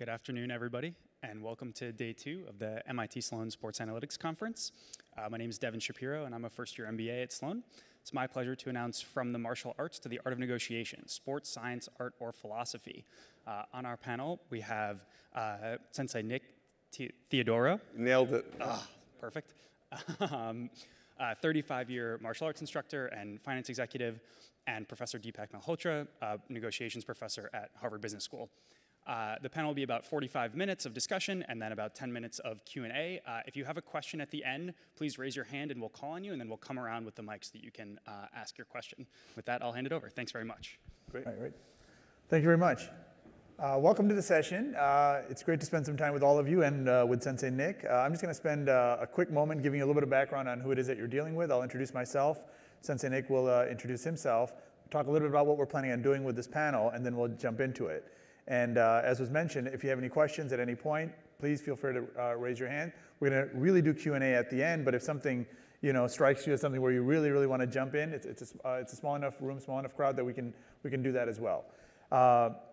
Good afternoon, everybody, and welcome to day 2 of the MIT Sloan Sports Analytics Conference. My name is Devin Shapiro, and I'm a first-year MBA at Sloan. It's my pleasure to announce From the Martial Arts to the Art of Negotiation, Sports, Science, Art, or Philosophy. On our panel, we have Sensei Nick Theodoro. Nailed it. Perfect. 35-year martial arts instructor and finance executive, and Professor Deepak Malhotra, negotiations professor at Harvard Business School. The panel will be about 45 minutes of discussion and then about 10 minutes of Q&A. If you have a question at the end, please raise your hand and we'll call on you, and then we'll come around with the mics so that you can ask your question. With that, I'll hand it over. Thanks very much. Great. All right. Thank you very much. Welcome to the session. It's great to spend some time with all of you and with Sensei Nick. I'm just going to spend a quick moment giving you a little bit of background on who it is that you're dealing with. I'll introduce myself. Sensei Nick will introduce himself, talk a little bit about what we're planning on doing with this panel, and then we'll jump into it. And as was mentioned, if you have any questions at any point, please feel free to raise your hand. We're going to really do Q&A at the end, but if something strikes you as something where you really want to jump in, it's a small enough room, small enough crowd that we can do that as well.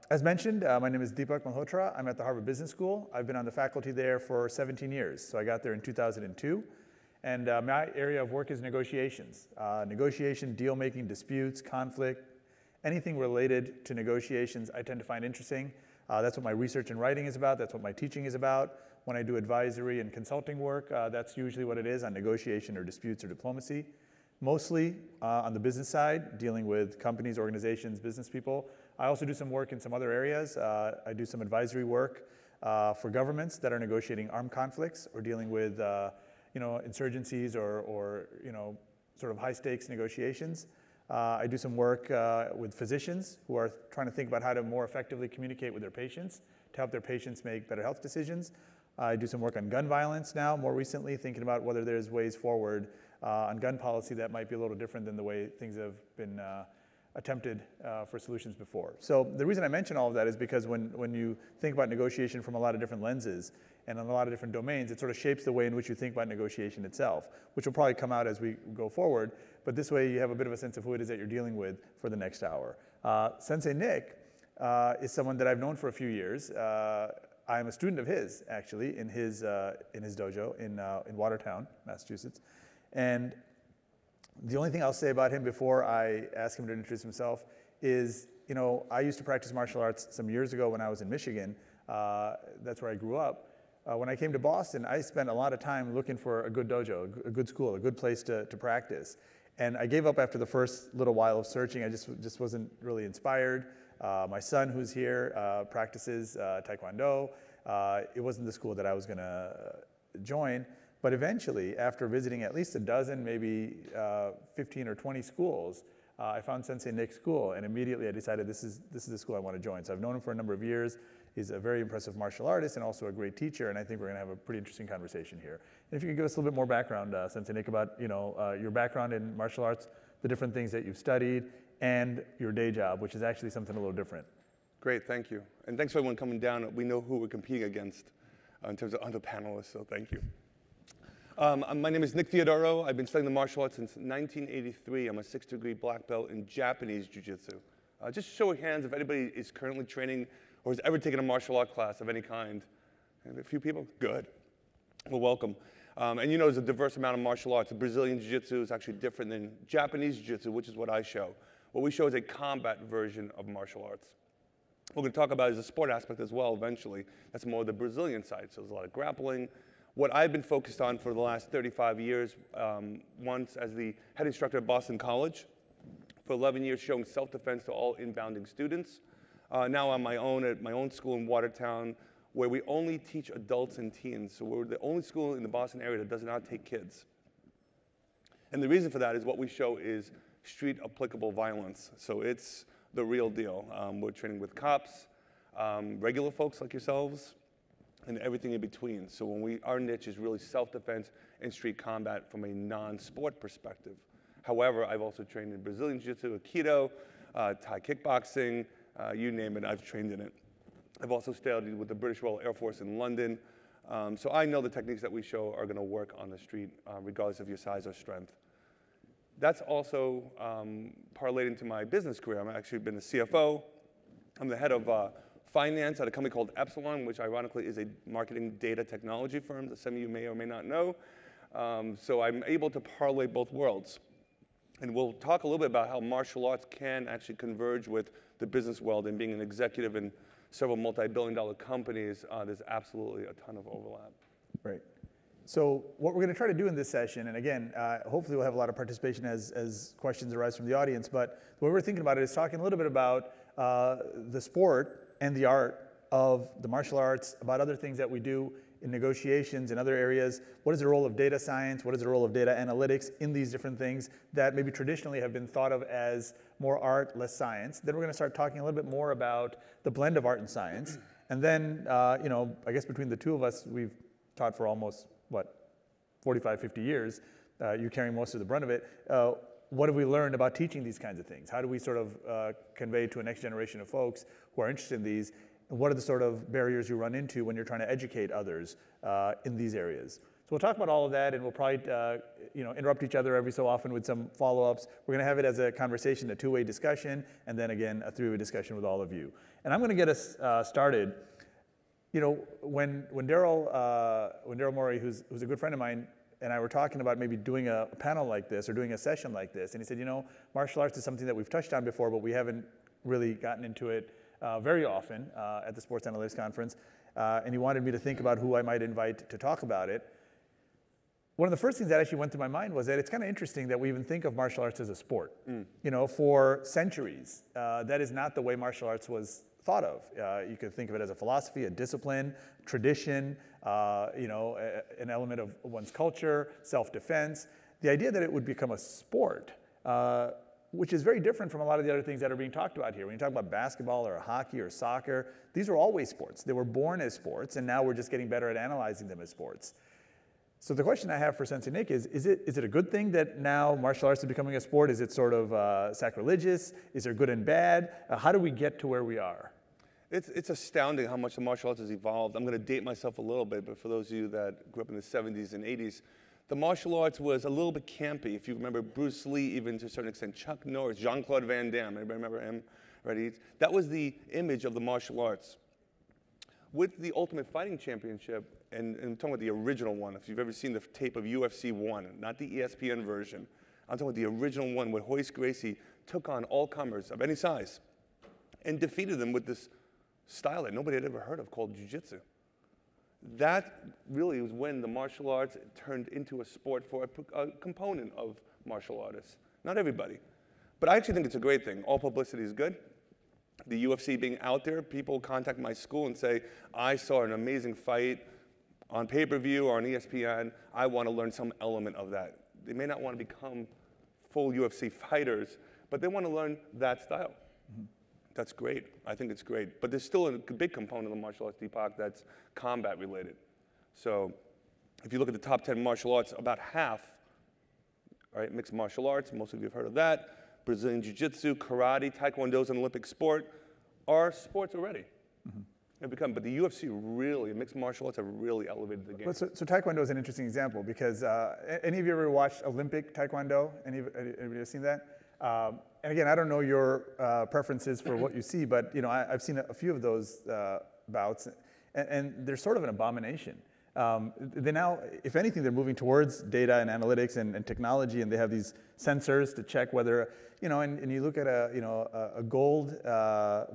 As mentioned, my name is Deepak Malhotra. I'm at the Harvard Business School. I've been on the faculty there for 17 years. So I got there in 2002. And my area of work is negotiations. Negotiation, deal-making, disputes, conflict, anything related to negotiations I tend to find interesting. That's what my research and writing is about. That's what my teaching is about. When I do advisory and consulting work, that's usually what it is on negotiation or disputes or diplomacy. Mostly on the business side, dealing with companies, organizations, business people. I also do some work in some other areas. I do some advisory work for governments that are negotiating armed conflicts or dealing with insurgencies or sort of high-stakes negotiations. I do some work with physicians who are trying to think about how to more effectively communicate with their patients to help their patients make better health decisions. I do some work on gun violence now, more recently, thinking about whether there's ways forward on gun policy that might be a little different than the way things have been attempted for solutions before. So the reason I mention all of that is because when you think about negotiation from a lot of different lenses and in a lot of different domains, it sort of shapes the way in which you think about negotiation itself, which will probably come out as we go forward. But this way you have a bit of a sense of who it is that you're dealing with for the next hour. Sensei Nick is someone that I've known for a few years. I'm a student of his, actually, in his dojo in Watertown, Massachusetts. And the only thing I'll say about him before I ask him to introduce himself is, I used to practice martial arts some years ago when I was in Michigan. That's where I grew up. When I came to Boston, I spent a lot of time looking for a good dojo, a good school, a good place to practice. And I gave up after the first little while of searching. I just wasn't really inspired. My son, who's here, practices Taekwondo. It wasn't the school that I was going to join. But eventually, after visiting at least a dozen, maybe 15 or 20 schools, I found Sensei Nick's school, and immediately I decided this is the school I want to join. So I've known him for a number of years. He's a very impressive martial artist and also a great teacher, and I think we're going to have a pretty interesting conversation here. And if you could give us a little bit more background, Sensei Nick, about your background in martial arts, the different things that you've studied, and your day job, which is actually something a little different. Great, thank you. And thanks for everyone coming down. We know who we're competing against in terms of other panelists, so thank you. My name is Nick Theodoro. I've been studying the martial arts since 1983. I'm a 6th degree black belt in Japanese Jiu-Jitsu. Just show of hands if anybody is currently training or has ever taken a martial art class of any kind. A few people? Good. Well, welcome. And there's a diverse amount of martial arts. The Brazilian Jiu-Jitsu is actually different than Japanese Jiu-Jitsu, which is what I show. What we show is a combat version of martial arts. What we're going to talk about is the sport aspect as well eventually. That's more the Brazilian side. So there's a lot of grappling. What I've been focused on for the last 35 years, once as the head instructor at Boston College, for 11 years showing self-defense to all inbounding students. Now on my own, at my own school in Watertown, where we only teach adults and teens. So we're the only school in the Boston area that does not take kids. And the reason for that is what we show is street applicable violence. So it's the real deal. We're training with cops, regular folks like yourselves, and everything in between. So our niche is really self-defense and street combat from a non-sport perspective. However, I've also trained in Brazilian Jiu-Jitsu, Aikido, Thai kickboxing, you name it, I've trained in it. I've also studied with the British Royal Air Force in London. So I know the techniques that we show are going to work on the street, regardless of your size or strength. That's also parlayed into my business career. I've actually been a CFO. I'm the head of finance at a company called Epsilon, which ironically is a marketing data technology firm that some of you may or may not know. So I'm able to parlay both worlds. And we'll talk a little bit about how martial arts can actually converge with the business world, and being an executive in several multi-billion-dollar companies, there's absolutely a ton of overlap. Right. So what we're going to try to do in this session, and again, hopefully we'll have a lot of participation as questions arise from the audience, but the way we're thinking about it is talking a little bit about the sport and the art of the martial arts, about other things that we do in negotiations in other areas. What is the role of data science? What is the role of data analytics in these different things that maybe traditionally have been thought of as more art, less science? Then we're going to start talking a little bit more about the blend of art and science. And then, you know, I guess between the two of us, we've taught for almost, what, 45, 50 years. You're carrying most of the brunt of it. What have we learned about teaching these kinds of things? How do we sort of convey to a next generation of folks who are interested in these? And what are the sort of barriers you run into when you're trying to educate others in these areas? So we'll talk about all of that, and we'll probably you know, interrupt each other every so often with some follow-ups. We're going to have it as a conversation, a two-way discussion, and then again, a three-way discussion with all of you. And I'm going to get us started. You know, when Daryl Morey, who's a good friend of mine, and I were talking about maybe doing a panel like this or doing a session like this, and he said, you know, martial arts is something that we've touched on before, but we haven't really gotten into it very often at the Sports Analytics Conference, and he wanted me to think about who I might invite to talk about it. One of the first things that actually went through my mind was that it's kind of interesting that we even think of martial arts as a sport. You know, for centuries, that is not the way martial arts was thought of. You could think of it as a philosophy, a discipline, tradition, you know, an element of one's culture, self-defense. The idea that it would become a sport, which is very different from a lot of the other things that are being talked about here. When you talk about basketball or hockey or soccer, these were always sports. They were born as sports, and now we're just getting better at analyzing them as sports. So the question I have for Sensei Nick is it a good thing that now martial arts is becoming a sport? Is it sort of sacrilegious? Is there good and bad? How do we get to where we are? It's astounding how much the martial arts has evolved. I'm going to date myself a little bit, but for those of you that grew up in the 70s and 80s, the martial arts was a little bit campy. If you remember Bruce Lee, even to a certain extent, Chuck Norris, Jean-Claude Van Damme, anybody remember him? Right? That was the image of the martial arts. With the Ultimate Fighting Championship, and I'm talking about the original one, if you've ever seen the tape of UFC 1, not the ESPN version, I'm talking about the original one where Royce Gracie took on all comers of any size and defeated them with this style that nobody had ever heard of called jiu-jitsu. That really was when the martial arts turned into a sport for a component of martial artists. Not everybody. But I actually think it's a great thing. All publicity is good. The UFC being out there, people contact my school and say, I saw an amazing fight on pay-per-view or on ESPN. I want to learn some element of that. They may not want to become full UFC fighters, but they want to learn that style. That's great. I think it's great. But there's still a big component of the martial arts, Deepak, that's combat related. So if you look at the top 10 martial arts, about half, right, mixed martial arts, most of you have heard of that, Brazilian Jiu-Jitsu, karate, Taekwondo is an Olympic sport, are sports already. But the UFC really, mixed martial arts have really elevated the game. So Taekwondo is an interesting example because any of you ever watched Olympic Taekwondo? Anybody seen that? And again, I don't know your preferences for what you see, but you know, I've seen a few of those bouts, and they're sort of an abomination. They now, if anything, they're moving towards data and analytics and technology, and they have these sensors to check whether, you know, and you look at a gold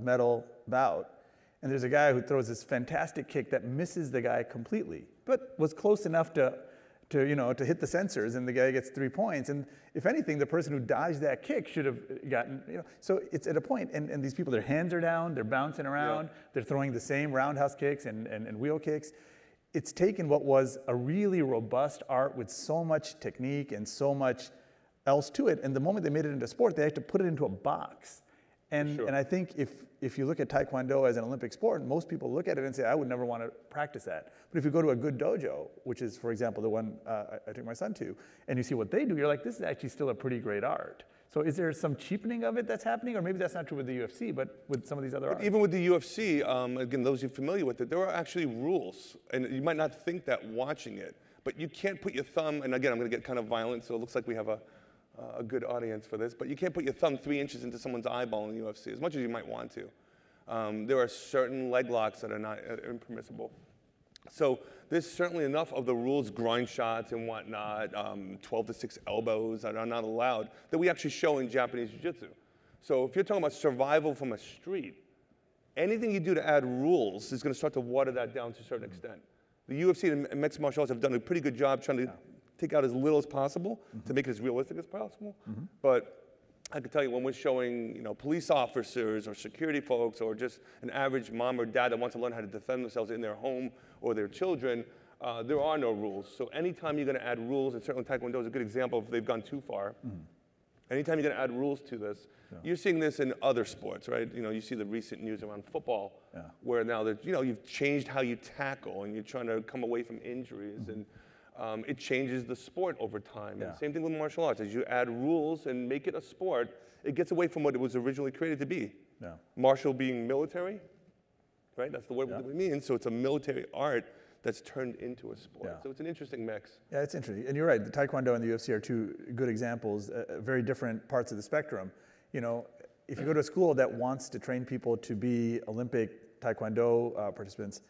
medal bout, and there's a guy who throws this fantastic kick that misses the guy completely, but was close enough to hit the sensors, and the guy gets 3 points. And if anything, the person who dodged that kick should have gotten, you know. So it's at a point, and these people, their hands are down, they're bouncing around, they're throwing the same roundhouse kicks and wheel kicks. It's taken what was a really robust art with so much technique and so much else to it, and the moment they made it into sport, they had to put it into a box. And I think if you look at Taekwondo as an Olympic sport, most people look at it and say, I would never want to practice that. But if you go to a good dojo, which is, for example, the one I took my son to, and you see what they do, you're like, this is actually still a pretty great art. So is there some cheapening of it that's happening? Or maybe that's not true with the UFC, but with some of these other arts? Even with the UFC, again, those of you familiar with it, there are actually rules. And you might not think that watching it, but you can't put your thumb, and again, I'm going to get kind of violent, so it looks like we have a good audience for this, but you can't put your thumb 3 inches into someone's eyeball in the UFC, as much as you might want to. There are certain leg locks that are not impermissible. So there's certainly enough of the rules, grind shots and whatnot, 12 to 6 elbows that are not allowed, that we actually show in Japanese jiu-jitsu. So if you're talking about survival from a street, anything you do to add rules is going to start to water that down to a certain extent. The UFC and mixed martial arts have done a pretty good job trying to take out as little as possible to make it as realistic as possible. But I can tell you, when we're showing, police officers or security folks or just an average mom or dad that wants to learn how to defend themselves in their home or their children, there are no rules. So anytime you're going to add rules, and certainly Taekwondo is a good example if they've gone too far. Anytime you're going to add rules to this, you're seeing this in other sports, right? You see the recent news around football, where now that you've changed how you tackle and you're trying to come away from injuries, and it changes the sport over time. And same thing with martial arts. As you add rules and make it a sport, it gets away from what it was originally created to be. Martial being military, right? That's the word we mean. So it's a military art that's turned into a sport. So it's an interesting mix. Yeah, it's interesting. And you're right, the Taekwondo and the UFC are two good examples, very different parts of the spectrum. If you go to a school that wants to train people to be Olympic Taekwondo participants,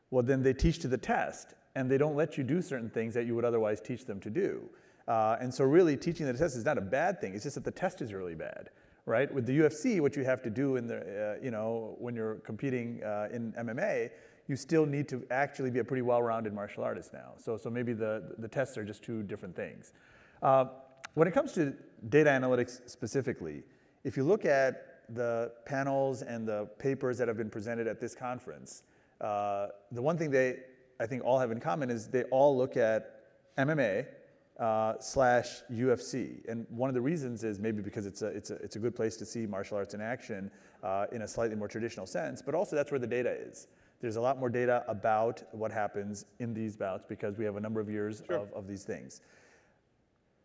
well, then they teach to the test, and they don't let you do certain things that you would otherwise teach them to do. And so really teaching the test is not a bad thing, it's just that the test is really bad, right? With the UFC, what you have to do in the, when you're competing in MMA, you still need to actually be a pretty well-rounded martial artist now. So maybe the tests are just two different things. When it comes to data analytics specifically, if you look at the panels and the papers that have been presented at this conference, the one thing they, I think, all have in common is they all look at MMA / UFC. And one of the reasons is maybe because it's a good place to see martial arts in action in a slightly more traditional sense, but also that's where the data is. There's a lot more data about what happens in these bouts because we have a number of years of these things.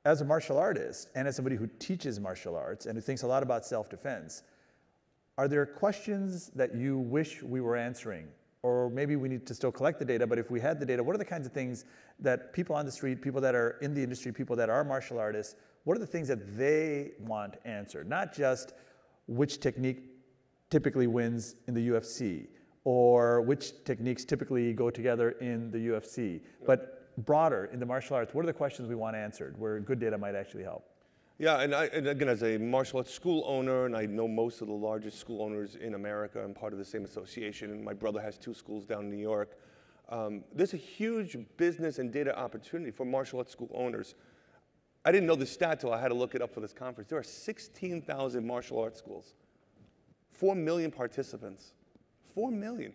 As a martial artist and as somebody who teaches martial arts and who thinks a lot about self-defense, are there questions that you wish we were answering? Or maybe we need to still collect the data, but if we had the data, what are the kinds of things that people on the street, people that are in the industry, people that are martial artists, what are the things that they want answered? Not just which technique typically wins in the UFC, or which techniques typically go together in the UFC, but broader in the martial arts, what are the questions we want answered where good data might actually help? Yeah, and again, as a martial arts school owner, and I know most of the largest school owners in America, I'm part of the same association, and my brother has 2 schools down in New York. There's a huge business and data opportunity for martial arts school owners. I didn't know the stat till I had to look it up for this conference. There are 16,000 martial arts schools, 4 million participants, 4 million.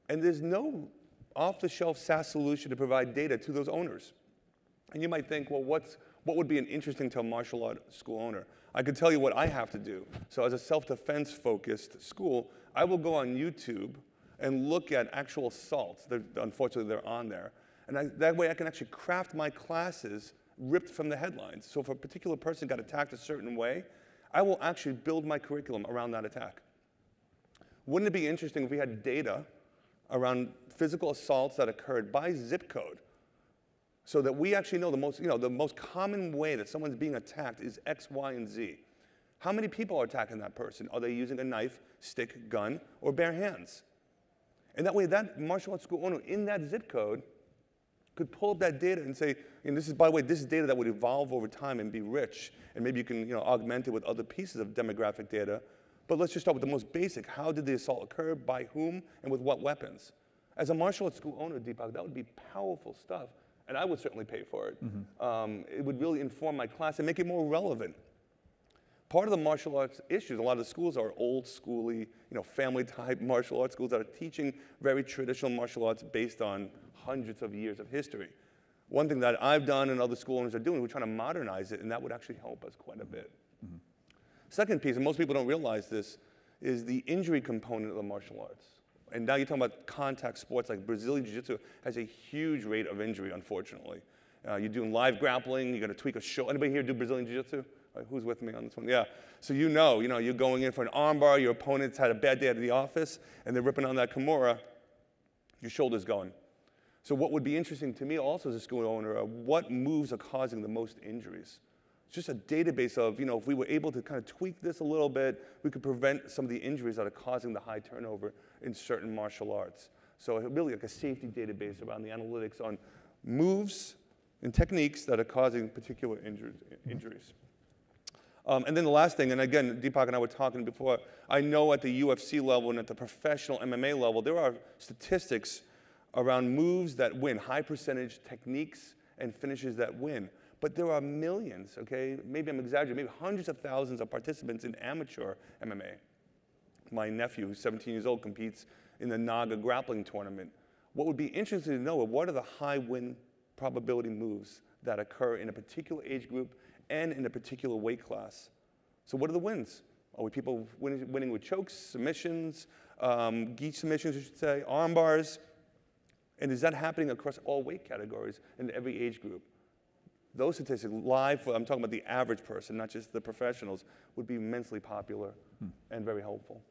And there's no off-the-shelf SaaS solution to provide data to those owners. And you might think, well, what would be an interesting to a martial arts school owner? I could tell you what I have to do. So as a self-defense focused school, I will go on YouTube and look at actual assaults. Unfortunately, they're on there. And that way I can actually craft my classes ripped from the headlines. So if a particular person got attacked a certain way, I will actually build my curriculum around that attack. Wouldn't it be interesting if we had data around physical assaults that occurred by zip code, so that we actually know the most common way that someone's being attacked is X, Y, and Z. How many people are attacking that person? Are they using a knife, stick, gun, or bare hands? And that way, that martial arts school owner in that zip code could pull up that data and say, and this is, by the way, this is data that would evolve over time and be rich, and maybe you can augment it with other pieces of demographic data. But let's just start with the most basic. How did the assault occur, by whom, and with what weapons? As a martial arts school owner, Deepak, that would be powerful stuff, and I would certainly pay for it. It would really inform my class and make it more relevant. Part of the martial arts issues, a lot of the schools are old schooly, family-type martial arts schools that are teaching very traditional martial arts based on hundreds of years of history. One thing that I've done and other school owners are doing, we're trying to modernize it, and that would actually help us quite a bit. Second piece, and most people don't realize this, is the injury component of the martial arts. And now you're talking about contact sports like Brazilian Jiu-Jitsu has a huge rate of injury, unfortunately. You're doing live grappling, you're going to tweak a shoulder. Anybody here do Brazilian Jiu-Jitsu? Who's with me on this one? Yeah. So you're going in for an armbar, your opponent's had a bad day at the office, and they're ripping on that Kimura, your shoulder's going. So what would be interesting to me also as a school owner are what moves are causing the most injuries. It's just a database of, if we were able to kind of tweak this a little bit, we could prevent some of the injuries that are causing the high turnover in certain martial arts. So really like a safety database around the analytics on moves and techniques that are causing particular injuries. And then the last thing, and again, Deepak and I were talking before, I know at the UFC level and at the professional MMA level, there are statistics around moves that win, high percentage techniques and finishes that win. But there are millions, okay? Maybe I'm exaggerating, maybe hundreds of thousands of participants in amateur MMA. My nephew, who's 17 years old, competes in the Naga grappling tournament. What would be interesting to know are what are the high win probability moves that occur in a particular age group and in a particular weight class. So what are the wins? Are we people winning with chokes, submissions, gi submissions, I should say, arm bars? And is that happening across all weight categories in every age group? Those statistics, live, I'm talking about the average person, not just the professionals, would be immensely popular and very helpful.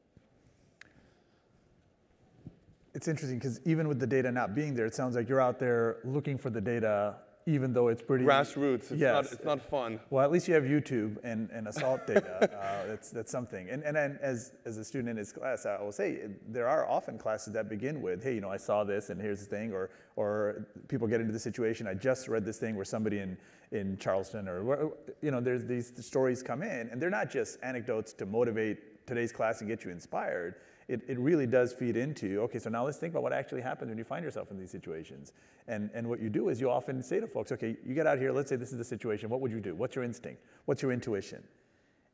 It's interesting because even with the data not being there, it sounds like you're out there looking for the data, even though it's pretty grassroots. Yes. It's not fun. Well, at least you have YouTube and assault data. That's something. And as a student in his class, I will say there are often classes that begin with, hey, I saw this and here's the thing, or people get into the situation. I just read this thing where somebody in Charleston, or there's these stories come in, and they're not just anecdotes to motivate today's class and get you inspired. It really does feed into, okay, so now let's think about what actually happens when you find yourself in these situations. And what you do is you often say to folks, okay, you get out here, let's say this is the situation, what would you do? What's your instinct? What's your intuition?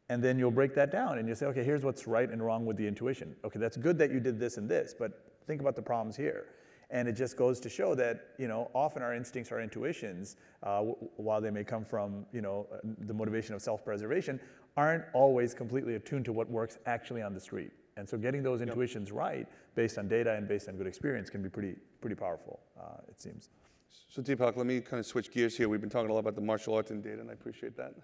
And then you'll break that down and you say, okay, here's what's right and wrong with the intuition. Okay, that's good that you did this and this, but think about the problems here. And it just goes to show that, often our instincts, our intuitions, while they may come from, the motivation of self-preservation, aren't always completely attuned to what works actually on the street. And so getting those intuitions right, based on data and based on good experience, can be pretty powerful, it seems. So Deepak, let me kind of switch gears here. We've been talking a lot about the martial arts and data, and I appreciate that.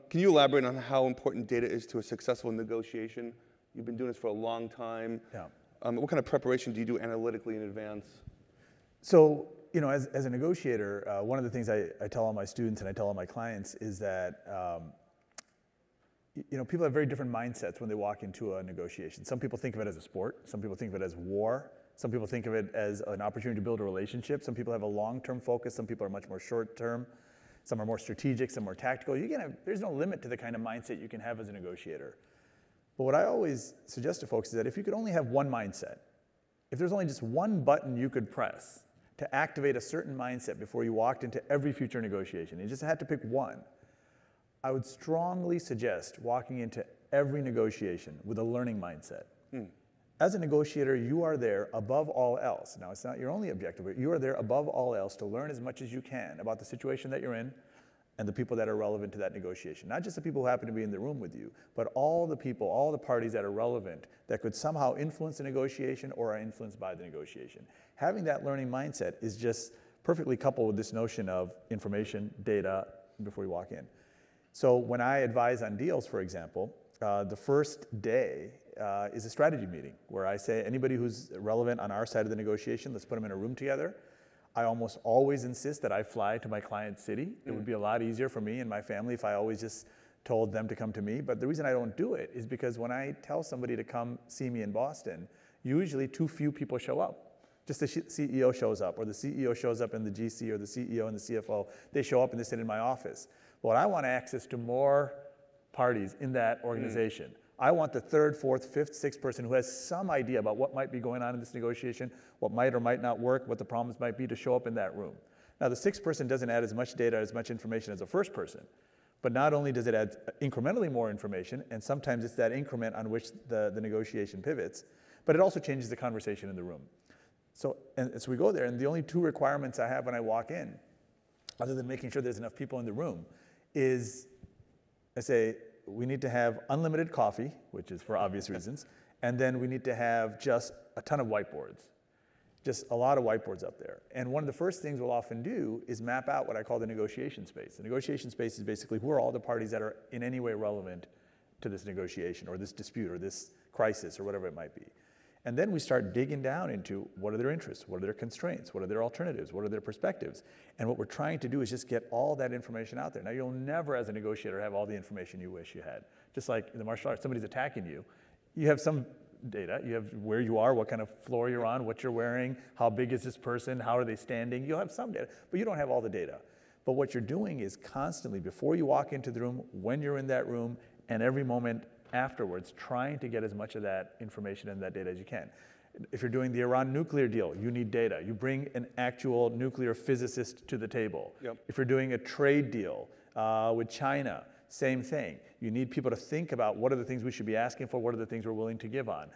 Can you elaborate on how important data is to a successful negotiation? You've been doing this for a long time. Yeah. What kind of preparation do you do analytically in advance? So, as a negotiator, one of the things I tell all my students and I tell all my clients is that people have very different mindsets when they walk into a negotiation. Some people think of it as a sport. Some people think of it as war. Some people think of it as an opportunity to build a relationship. Some people have a long-term focus. Some people are much more short-term. Some are more strategic, some more tactical. There's no limit to the kind of mindset you can have as a negotiator. But what I always suggest to folks is that if you could only have one mindset, if there's only just one button you could press to activate a certain mindset before you walked into every future negotiation, you just had to pick one, I would strongly suggest walking into every negotiation with a learning mindset. As a negotiator, you are there above all else. Now, it's not your only objective, but you are there above all else to learn as much as you can about the situation that you're in and the people that are relevant to that negotiation. Not just the people who happen to be in the room with you, but all the people, all the parties that are relevant that could somehow influence the negotiation or are influenced by the negotiation. Having that learning mindset is just perfectly coupled with this notion of information, data, before you walk in. So when I advise on deals, for example, the first day is a strategy meeting where I say anybody who's relevant on our side of the negotiation, let's put them in a room together. I almost always insist that I fly to my client's city. It would be a lot easier for me and my family if I always just told them to come to me. But the reason I don't do it is because when I tell somebody to come see me in Boston, usually too few people show up. Just the CEO shows up, or the CEO shows up in the GC, or the CEO and the CFO. They show up and they sit in my office. But I want access to more parties in that organization. I want the third, fourth, fifth, sixth person who has some idea about what might be going on in this negotiation, what might or might not work, what the problems might be, to show up in that room. Now, the sixth person doesn't add as much data, as much information as the first person. But not only does it add incrementally more information, and sometimes it's that increment on which the negotiation pivots, but it also changes the conversation in the room. So we go there, and the only two requirements I have when I walk in, other than making sure there's enough people in the room, is I say, we need to have unlimited coffee, which is for obvious reasons, and then we need to have just a ton of whiteboards, just a lot of whiteboards up there. And one of the first things we'll often do is map out what I call the negotiation space. The negotiation space is basically who are all the parties that are in any way relevant to this negotiation or this dispute or this crisis or whatever it might be. And then we start digging down into what are their interests, what are their constraints, what are their alternatives, what are their perspectives. And what we're trying to do is just get all that information out there. Now, you'll never, as a negotiator, have all the information you wish you had. Just like in the martial arts, somebody's attacking you. You have some data. You have where you are, what kind of floor you're on, what you're wearing, how big is this person, how are they standing. You'll have some data, but you don't have all the data. But what you're doing is constantly, before you walk into the room, when you're in that room, and every moment afterwards, trying to get as much of that information and that data as you can. If you're doing the Iran nuclear deal, you need data. You bring an actual nuclear physicist to the table. Yep. If you're doing a trade deal with China, same thing. You need people to think about what are the things we should be asking for, what are the things we're willing to give on.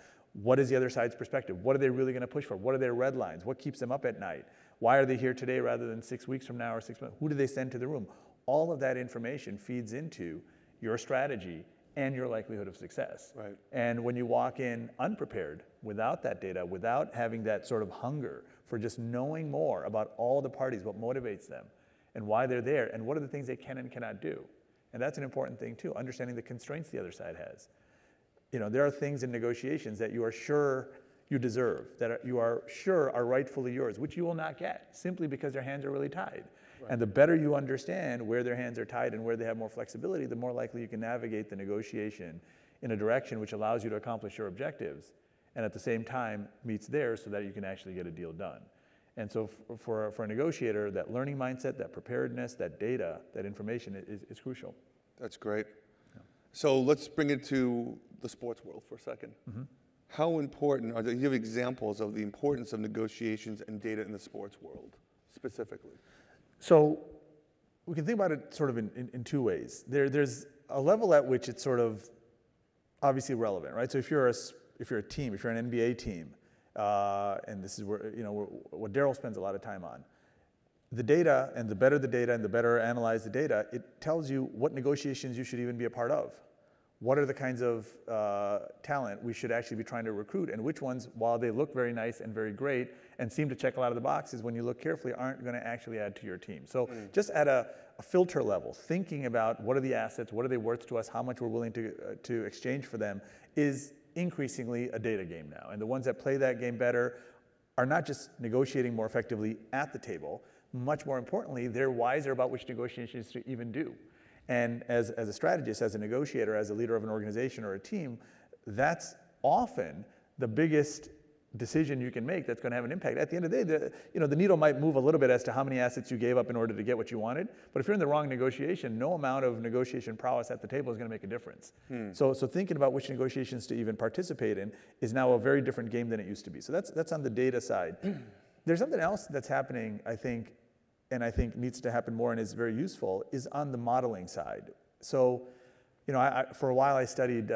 What is the other side's perspective? What are they really going to push for? What are their red lines? What keeps them up at night? Why are they here today rather than 6 weeks from now or 6 months? Who do they send to the room? All of that information feeds into your strategy and your likelihood of success. Right. And when you walk in unprepared, without that data, without having that sort of hunger for just knowing more about all the parties, what motivates them, and why they're there, and what are the things they can and cannot do. And that's an important thing too, understanding the constraints the other side has. You know, there are things in negotiations that you are sure you deserve, that you are sure are rightfully yours, which you will not get, simply because their hands are really tied. Right. And the better you understand where their hands are tied and where they have more flexibility, the more likely you can navigate the negotiation in a direction which allows you to accomplish your objectives, and at the same time meets theirs so that you can actually get a deal done. And so for a negotiator, that learning mindset, that preparedness, that data, that information is crucial. That's great. Yeah. So let's bring it to the sports world for a second. Mm-hmm. How important, do you have examples of the importance of negotiations and data in the sports world, specifically? So we can think about it sort of in two ways. There's a level at which it's sort of obviously relevant, right? So if you're a team, if you're an NBA team, and this is where, you know, what Daryl spends a lot of time on, the data, and the better analyze the data, it tells you what negotiations you should even be a part of. What are the kinds of talent we should actually be trying to recruit, and which ones, while they look very nice and very great and seem to check a lot of the boxes, when you look carefully, aren't going to actually add to your team. So just at a filter level, thinking about what are the assets, what are they worth to us, how much we're willing to exchange for them, is increasingly a data game now. And the ones that play that game better are not just negotiating more effectively at the table, much more importantly, they're wiser about which negotiations to even do. And as a strategist, as a negotiator, as a leader of an organization or a team, that's often the biggest decision you can make that's going to have an impact. At the end of the day, the needle might move a little bit as to how many assets you gave up in order to get what you wanted, but if you're in the wrong negotiation, no amount of negotiation prowess at the table is going to make a difference. So thinking about which negotiations to even participate in is now a very different game than it used to be. So that's on the data side. There's something else that's happening, I think needs to happen more and is very useful, is on the modeling side. So, for a while I studied,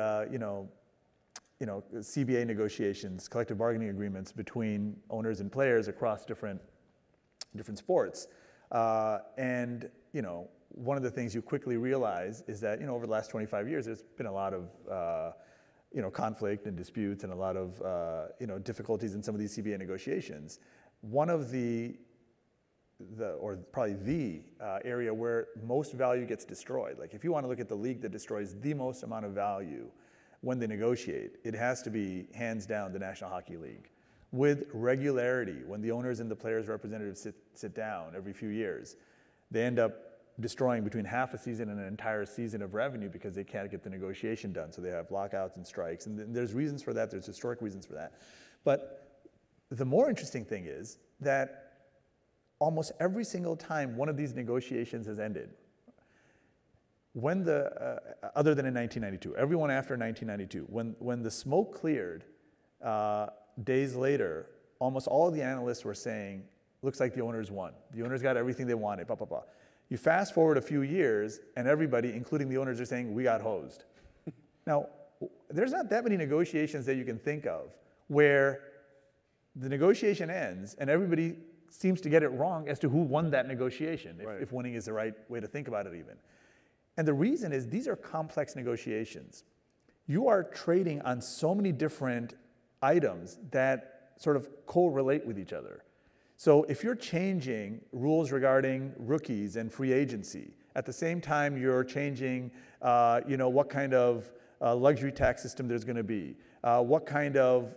CBA negotiations, collective bargaining agreements between owners and players across different sports. And one of the things you quickly realize is that, over the last 25 years, there's been a lot of, conflict and disputes and a lot of, difficulties in some of these CBA negotiations. One of probably the area where most value gets destroyed. Like if you want to look at the league that destroys the most amount of value when they negotiate, it has to be hands down the National Hockey League. With regularity, when the owners and the players' representatives sit down every few years, they end up destroying between half a season and an entire season of revenue because they can't get the negotiation done. So they have lockouts and strikes, and there's reasons for that. There's historic reasons for that. But the more interesting thing is that almost every single time one of these negotiations has ended, when other than in 1992, everyone after 1992, when the smoke cleared, days later, almost all of the analysts were saying, looks like the owners won. The owners got everything they wanted, blah, blah, blah. You fast forward a few years, and everybody, including the owners, are saying, we got hosed. Now, there's not that many negotiations that you can think of where the negotiation ends and everybody seems to get it wrong as to who won that negotiation, if winning is the right way to think about it even. And the reason is these are complex negotiations. You are trading on so many different items that sort of correlate with each other. So if you're changing rules regarding rookies and free agency, at the same time you're changing what kind of luxury tax system there's going to be, what kind of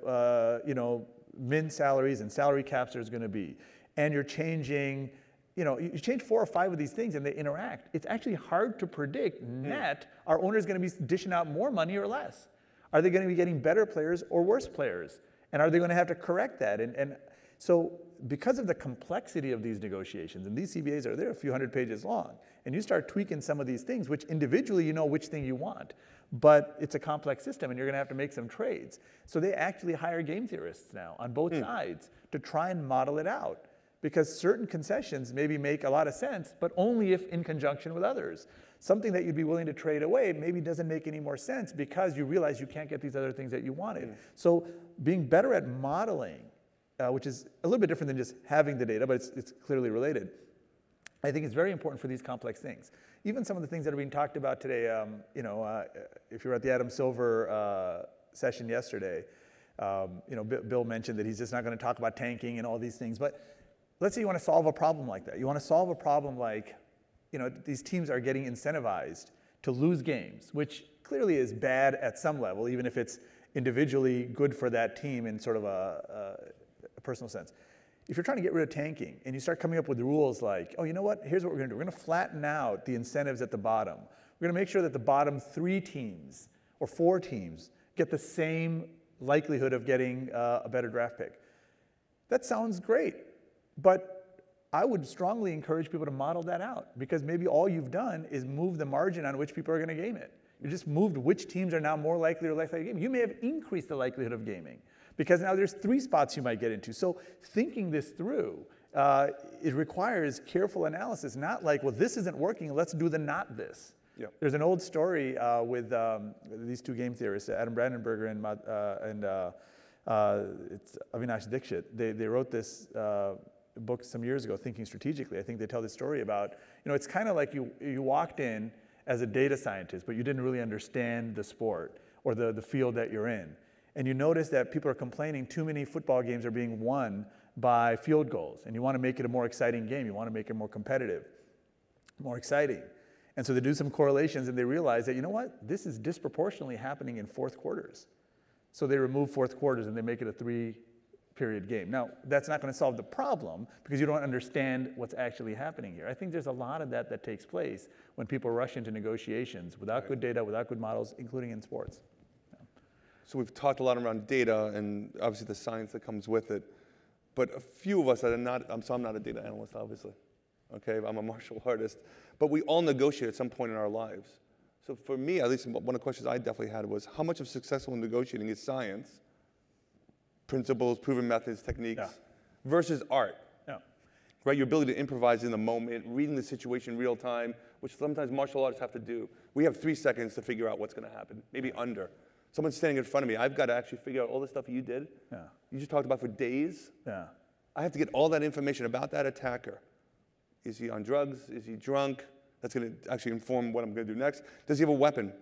min salaries and salary caps there's going to be, and you're changing, you change 4 or 5 of these things and they interact. It's actually hard to predict net, are owners going to be dishing out more money or less? Are they going to be getting better players or worse players? And are they going to have to correct that? And so because of the complexity of these negotiations, and these CBAs are there a few hundred pages long, and you start tweaking some of these things, which individually you know which thing you want, but it's a complex system and you're going to have to make some trades. So they actually hire game theorists now on both sides to try and model it out, because certain concessions maybe make a lot of sense, but only if in conjunction with others. Something that you'd be willing to trade away maybe doesn't make any more sense because you realize you can't get these other things that you wanted. So being better at modeling, which is a little bit different than just having the data, but it's clearly related, I think it's very important for these complex things. Even some of the things that are being talked about today, if you were at the Adam Silver session yesterday, Bill mentioned that he's just not going to talk about tanking and all these things. But let's say you want to solve a problem like that. You want to solve a problem like, these teams are getting incentivized to lose games, which clearly is bad at some level, even if it's individually good for that team in sort of a personal sense. If you're trying to get rid of tanking and you start coming up with rules like, oh, you know what, here's what we're going to do. We're going to flatten out the incentives at the bottom. We're going to make sure that the bottom 3 teams or 4 teams get the same likelihood of getting a better draft pick. That sounds great, but I would strongly encourage people to model that out, because maybe all you've done is move the margin on which people are going to game it. You just moved which teams are now more likely or less likely to game. You may have increased the likelihood of gaming, because now there's 3 spots you might get into. So thinking this through, it requires careful analysis, not like, well, this isn't working, let's do the not this. Yep. There's an old story with these 2 game theorists, Adam Brandenburger and it's Avinash Dixit. They wrote this book some years ago, Thinking Strategically. I think they tell this story about, it's kind of like you walked in as a data scientist, but you didn't really understand the sport or the field that you're in. And you notice that people are complaining too many football games are being won by field goals. And you want to make it a more exciting game. You want to make it more competitive, more exciting. And so they do some correlations and they realize that, you know what, this is disproportionately happening in 4th quarters. So they remove 4th quarters and they make it a 3-period game. Now, that's not going to solve the problem because you don't understand what's actually happening here. I think there's a lot of that takes place when people rush into negotiations without good data, without good models, including in sports. So we've talked a lot around data and obviously the science that comes with it. But a few of us that are not, so I'm not a data analyst, obviously. Okay, I'm a martial artist. But we all negotiate at some point in our lives. So for me, at least one of the questions I definitely had was, how much of successful negotiating is science, principles, proven methods, techniques, versus art? Yeah. Right, your ability to improvise in the moment, reading the situation real time, which sometimes martial artists have to do. We have 3 seconds to figure out what's going to happen, maybe under. Someone's standing in front of me. I've got to actually figure out all the stuff you did. Yeah. You just talked about for days. Yeah. I have to get all that information about that attacker. Is he on drugs? Is he drunk? That's going to actually inform what I'm going to do next. Does he have a weapon?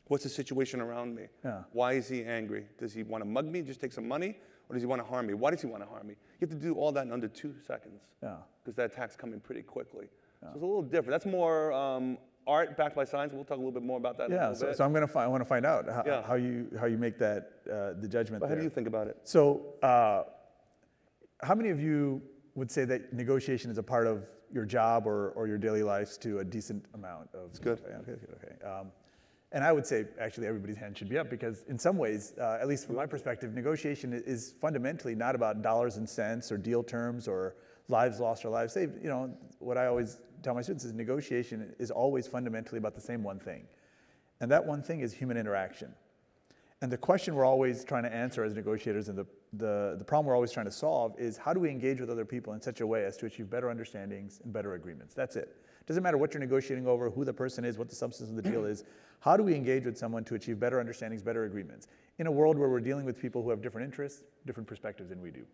What's the situation around me? Yeah. Why is he angry? Does he want to mug me, just take some money? Or does he want to harm me? Why does he want to harm me? You have to do all that in under 2 seconds. Yeah. Because that attack's coming pretty quickly. Yeah. So it's a little different. That's more art backed by science. We'll talk a little bit more about that in a little bit. So I want to find out how you make that the judgment. But how do you think about it? So how many of you would say that negotiation is a part of your job or your daily lives to a decent amount of? It's good. Okay. And I would say actually everybody's hand should be up, because in some ways, at least from my perspective, negotiation is fundamentally not about dollars and cents or deal terms or lives lost or lives saved. What I always tell my students is negotiation is always fundamentally about the same one thing. And that one thing is human interaction. And the question we're always trying to answer as negotiators, and the problem we're always trying to solve, is how do we engage with other people in such a way as to achieve better understandings and better agreements? That's it. Doesn't matter what you're negotiating over, who the person is, what the substance of the deal is. How do we engage with someone to achieve better understandings, better agreements, in a world where we're dealing with people who have different interests, different perspectives than we do?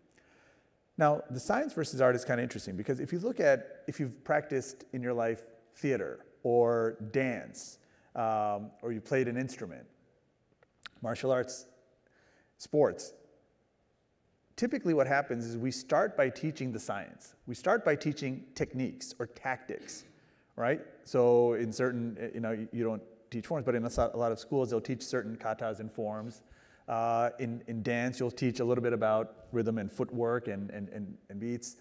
Now, the science versus art is kind of interesting, because if you've practiced in your life theater or dance, or you played an instrument, martial arts, sports, typically what happens is we start by teaching the science. We start by teaching techniques or tactics, right? So in certain, you don't teach forms, but in a lot of schools, they'll teach certain katas and forms. In dance, you'll teach a little bit about rhythm and footwork and beats.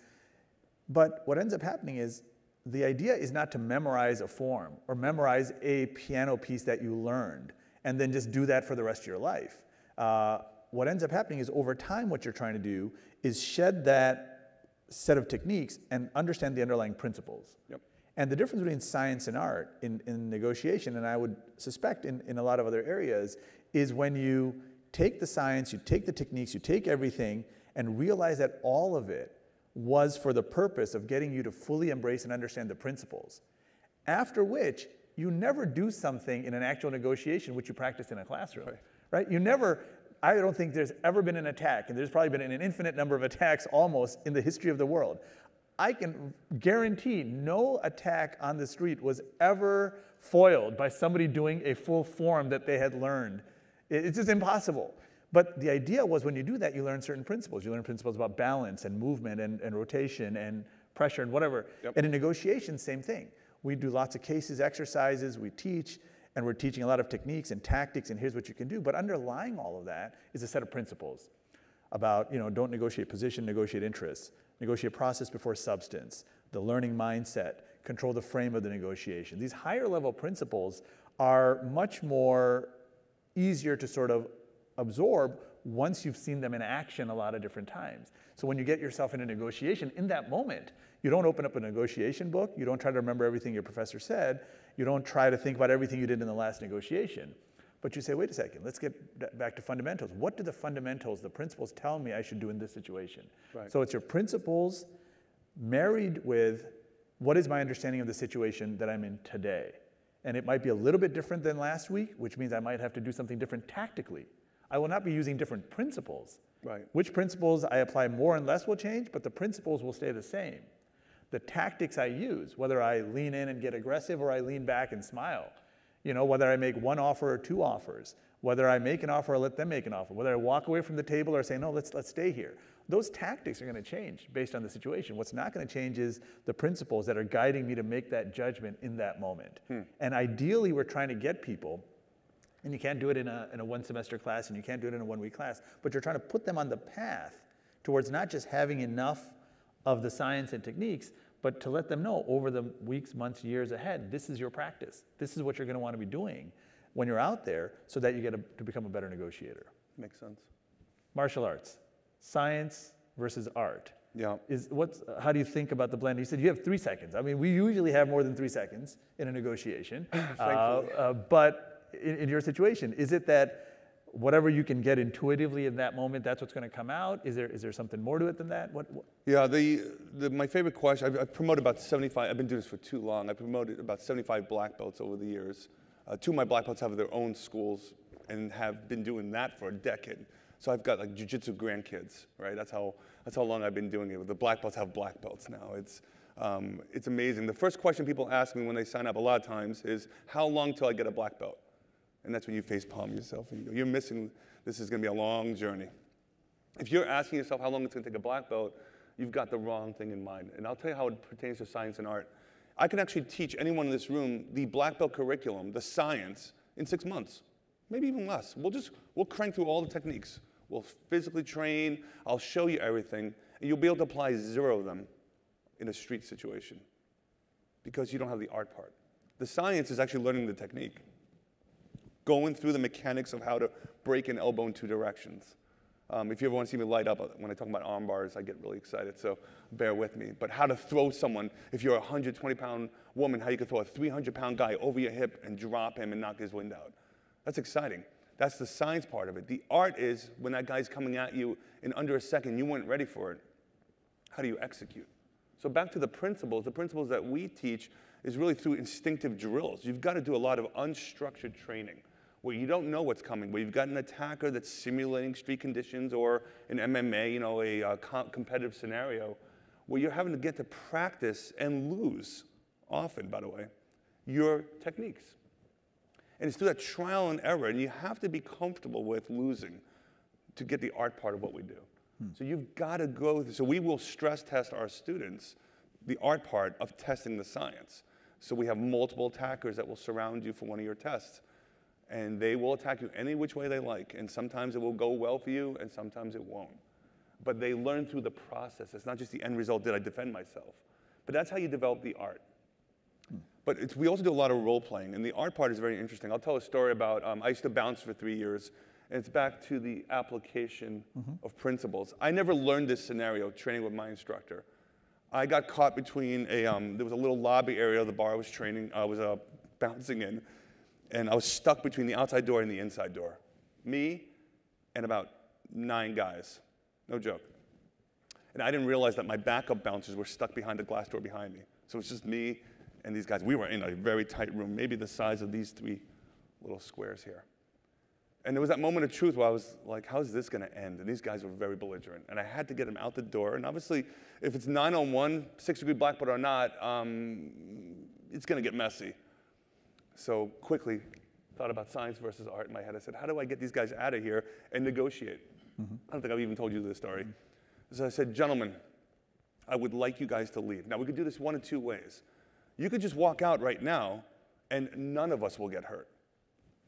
But what ends up happening is the idea is not to memorize a form or memorize a piano piece that you learned and then just do that for the rest of your life. What ends up happening is over time what you're trying to do is shed that set of techniques and understand the underlying principles. Yep. And the difference between science and art in negotiation, and I would suspect in a lot of other areas, is when you take the science, you take the techniques, you take everything, and realize that all of it was for the purpose of getting you to fully embrace and understand the principles. After which, you never do something in an actual negotiation which you practiced in a classroom, right? You never, I don't think there's ever been an attack, and there's probably been an infinite number of attacks almost in the history of the world. I can guarantee no attack on the street was ever foiled by somebody doing a full form that they had learned. It's just impossible. But the idea was when you do that, you learn certain principles. You learn principles about balance and movement and rotation and pressure and whatever. Yep. And in negotiations, same thing. We do lots of cases, exercises, we teach, and we're teaching a lot of techniques and tactics, and here's what you can do. But underlying all of that is a set of principles about, don't negotiate position, negotiate interests, negotiate process before substance, the learning mindset, control the frame of the negotiation. These higher level principles are much more easier to sort of absorb once you've seen them in action a lot of different times. So when you get yourself in a negotiation, in that moment, you don't open up a negotiation book, you don't try to remember everything your professor said, you don't try to think about everything you did in the last negotiation, but you say, wait a second, let's get back to fundamentals. What do the fundamentals, the principles tell me I should do in this situation? Right. So it's your principles married with what is my understanding of the situation that I'm in today. And it might be a little bit different than last week, which means I might have to do something different tactically. I will not be using different principles. Right. Which principles I apply more and less will change, but the principles will stay the same. The tactics I use, whether I lean in and get aggressive or I lean back and smile, whether I make one offer or two offers, whether I make an offer or let them make an offer, whether I walk away from the table or say, no, let's stay here. Those tactics are going to change based on the situation. What's not going to change is the principles that are guiding me to make that judgment in that moment. And ideally, we're trying to get people, and you can't do it in a one-semester class, and you can't do it in a one-week class, but you're trying to put them on the path towards not just having enough of the science and techniques, but to let them know over the weeks, months, years ahead, this is your practice. This is what you're going to want to be doing when you're out there so that you get to become a better negotiator. Makes sense. Martial arts, science versus art. Yeah. How do you think about the blend? You said you have 3 seconds. I mean, we usually have more than 3 seconds in a negotiation. But in your situation, is it that whatever you can get intuitively in that moment, that's what's going to come out? Is there something more to it than that? What? Yeah, my favorite question, I've promoted about 75, I've been doing this for too long. I promoted about 75 black belts over the years. 2 of my black belts have their own schools and have been doing that for a decade. So I've got like jiu-jitsu grandkids, right? That's how long I've been doing it. The black belts have black belts now. It's amazing. The first question people ask me when they sign up a lot of times is, how long till I get a black belt? And that's when you face palm yourself and you go, you're missing, this is going to be a long journey. If you're asking yourself how long it's going to take a black belt, you've got the wrong thing in mind. And I'll tell you how it pertains to science and art. I can actually teach anyone in this room the black belt curriculum, the science, in 6 months, maybe even less. We'll crank through all the techniques. We'll physically train. I'll show you everything. And you'll be able to apply 0 of them in a street situation because you don't have the art part. The science is actually learning the technique, going through the mechanics of how to break an elbow in 2 directions. If you ever want to see me light up, when I talk about arm bars, I get really excited, so bear with me. But how to throw someone, if you're a 120-pound woman, how you can throw a 300-pound guy over your hip and drop him and knock his wind out. That's exciting. That's the science part of it. The art is when that guy's coming at you in under a second, you weren't ready for it. How do you execute? So back to the principles that we teach is really through instinctive drills. You've got to do a lot of unstructured training where you don't know what's coming, where you've got an attacker that's simulating street conditions or an MMA, a competitive scenario, where you're having to get to practice and lose, often, by the way, your techniques. And it's through that trial and error, and you have to be comfortable with losing to get the art part of what we do. So you've got to go through, so we will stress test our students the art part of testing the science. So we have multiple attackers that will surround you for one of your tests. And they will attack you any which way they like. And sometimes it will go well for you, and sometimes it won't. But they learn through the process. It's not just the end result, did I defend myself? But that's how you develop the art. But we also do a lot of role playing, and the art part is very interesting. I'll tell a story about, I used to bounce for 3 years, and it's back to the application of principles. I never learned this scenario training with my instructor. I got caught between there was a little lobby area of the bar I was bouncing in, and I was stuck between the outside door and the inside door. Me and about 9 guys, no joke. And I didn't realize that my backup bouncers were stuck behind the glass door behind me. So it's just me and these guys. We were in a very tight room, maybe the size of these 3 little squares here. And there was that moment of truth where I was like, how's this going to end? And these guys were very belligerent. And I had to get them out the door. And obviously, if it's 9-on-1, 6-degree black belt or not, it's going to get messy. So quickly, thought about science versus art in my head. I said, how do I get these guys out of here and negotiate? I don't think I've even told you this story. So I said, gentlemen, I would like you guys to leave. Now, we could do this one of 2 ways. You could just walk out right now, and none of us will get hurt.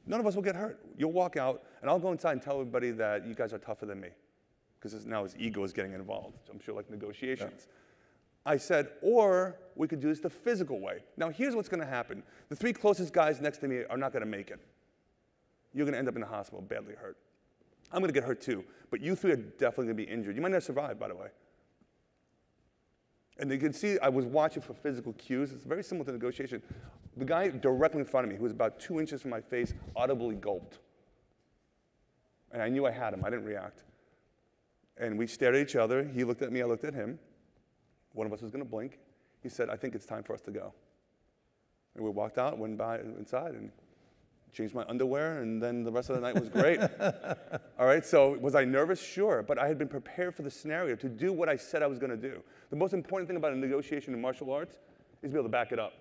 None of us will get hurt. You'll walk out, and I'll go inside and tell everybody that you guys are tougher than me, because now his ego is getting involved. I'm sure like negotiations. Yeah. I said, or we could do this the physical way. Now, here's what's going to happen. The 3 closest guys next to me are not going to make it. You're going to end up in the hospital badly hurt. I'm going to get hurt too, but you 3 are definitely going to be injured. You might not survive, by the way. And you can see I was watching for physical cues. It's very similar to negotiation. The guy directly in front of me, who was about 2 inches from my face, audibly gulped. And I knew I had him. I didn't react. And we stared at each other. He looked at me. I looked at him. One of us was going to blink. He said, I think it's time for us to go. And we walked out, went inside, and changed my underwear, and then the rest of the night was great. All right, so was I nervous? Sure, but I had been prepared for the scenario to do what I said I was going to do. The most important thing about a negotiation in martial arts is to be able to back it up.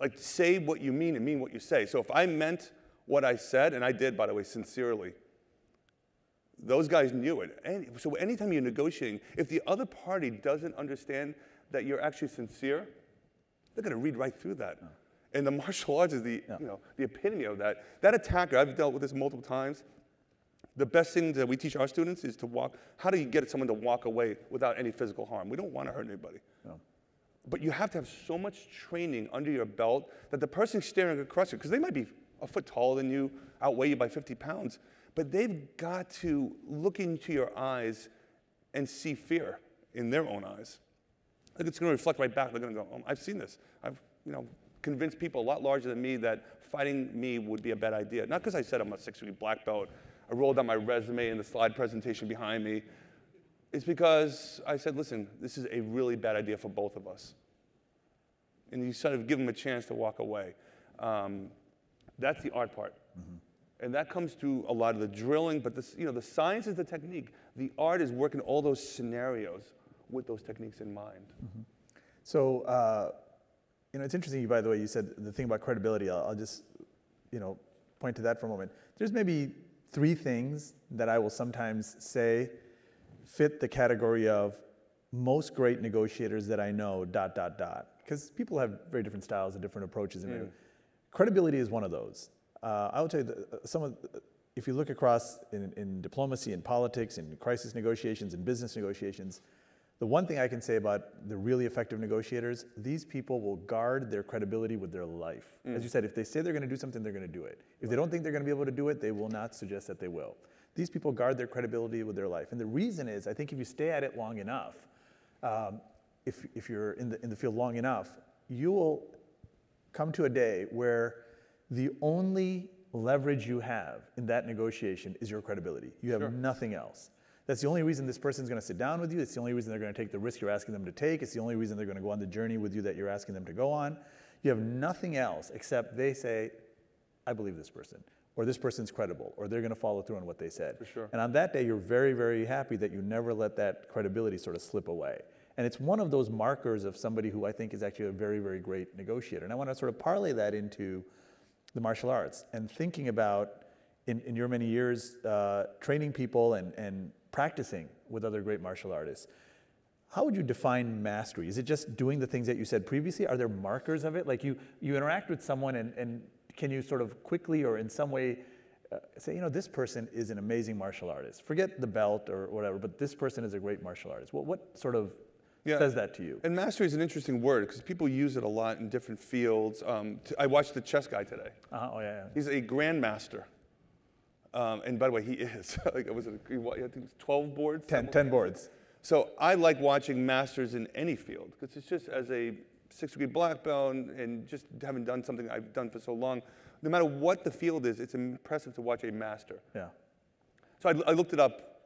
Like, say what you mean and mean what you say. So if I meant what I said, and I did, by the way, sincerely, those guys knew it. And so anytime you're negotiating, if the other party doesn't understand that you're actually sincere, they're going to read right through that. And the martial arts is the epitome of that. That attacker, I've dealt with this multiple times. The best thing that we teach our students is to walk. How do you get someone to walk away without any physical harm? We don't want to hurt anybody. No. But you have to have so much training under your belt that the person staring across you, because they might be a foot taller than you, outweigh you by 50 pounds, but they've got to look into your eyes and see fear in their own eyes. Like it's going to reflect right back. They're going to go, oh, I've seen this. I've convinced people a lot larger than me that fighting me would be a bad idea. Not because I said I'm a 6-degree black belt. I rolled out my resume and the slide presentation behind me. It's because I said, listen, this is a really bad idea for both of us. And you sort of give them a chance to walk away. That's the art part. And that comes through a lot of the drilling, but this, the science is the technique. The art is working all those scenarios with those techniques in mind. So, it's interesting, by the way, you said the thing about credibility. I'll just, point to that for a moment. There's maybe 3 things that I will sometimes say fit the category of most great negotiators that I know, ... Because people have very different styles and different approaches. Credibility is one of those. I will tell you that if you look across in diplomacy, in politics, in crisis negotiations, in business negotiations, the one thing I can say about the really effective negotiators, these people will guard their credibility with their life. As you said, if they say they're going to do something, they're going to do it. If they don't think they're going to be able to do it, they will not suggest that they will. These people guard their credibility with their life. And the reason is, I think if you stay at it long enough, if you're in the field long enough, you will come to a day where the only leverage you have in that negotiation is your credibility. You have nothing else. That's the only reason this person's going to sit down with you. It's the only reason they're going to take the risk you're asking them to take. It's the only reason they're going to go on the journey with you that you're asking them to go on. You have nothing else except they say, I believe this person, or this person's credible, or they're going to follow through on what they said. For sure. And on that day, you're very, very happy that you never let that credibility sort of slip away. And it's one of those markers of somebody who I think is actually a very, very great negotiator. And I want to sort of parlay that into the martial arts and thinking about, in your many years, training people and practicing with other great martial artists. how would you define mastery? Is it just doing the things that you said previously? Are there markers of it? Like you interact with someone and can you sort of quickly or in some way say, this person is an amazing martial artist. Forget the belt or whatever, but this person is a great martial artist. What sort of says that to you? And mastery is an interesting word because people use it a lot in different fields. I watched the chess guy today. Oh, yeah. He's a grandmaster. And by the way, he is. I think it's 12 boards? 10 boards. So I like watching masters in any field because it's just as a 6th-degree black belt and just having done something I've done for so long, no matter what the field is, it's impressive to watch a master. Yeah. So I looked it up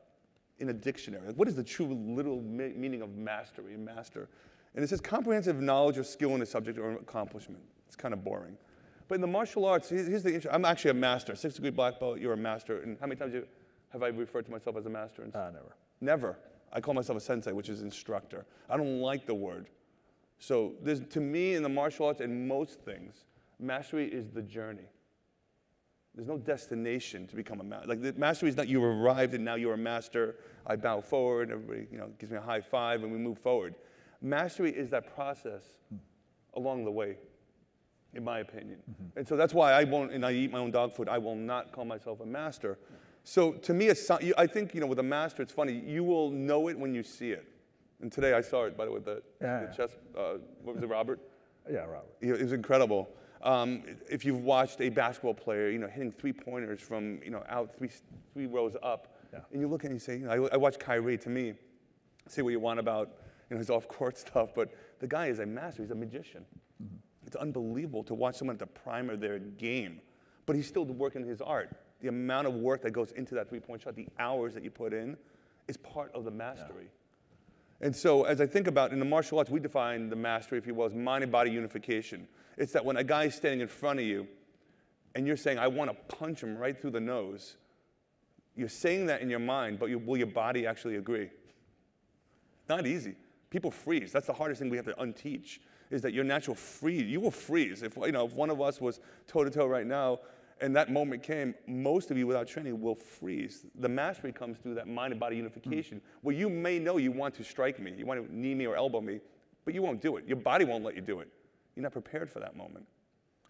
in a dictionary. Like, what is the true literal meaning of mastery, master? And it says comprehensive knowledge or skill in a subject or accomplishment. It's kind of boring. But in the martial arts, here's the issue. I'm actually a master. 6th-degree black belt, you're a master. And how many times have I referred to myself as a master? Never. Never. I call myself a sensei, which is instructor. I don't like the word. So to me, in the martial arts and most things, mastery is the journey. There's no destination to become a master. Like, the mastery is not you arrived and now you're a master. I bow forward, everybody gives me a high five, and we move forward. Mastery is that process along the way, in my opinion. And so that's why I eat my own dog food, I will not call myself a master. So to me, I think, with a master, it's funny, you will know it when you see it. And today I saw it, by the way, the chess, what was it, Robert? Yeah, Robert. It was incredible. If you've watched a basketball player, hitting 3-pointers from, out three rows up, and you look and you say, I watch Kyrie, to me, say what you want about, his off-court stuff, but the guy is a master, he's a magician. It's unbelievable to watch someone at the prime of their game, but he's still working his art. The amount of work that goes into that 3-point shot, the hours that you put in, is part of the mastery. And so as I think about, in the martial arts, we define the mastery, if you will, as mind and body unification. It's that when a guy is standing in front of you, and you're saying, I want to punch him right through the nose, you're saying that in your mind, but will your body actually agree? Not easy. People freeze. That's the hardest thing we have to unteach, is that your natural freeze, you will freeze. If one of us was toe-to-toe right now, and that moment came, most of you without training will freeze. The mastery comes through that mind and body unification, where you may know you want to strike me, you want to knee me or elbow me, but you won't do it. Your body won't let you do it. You're not prepared for that moment.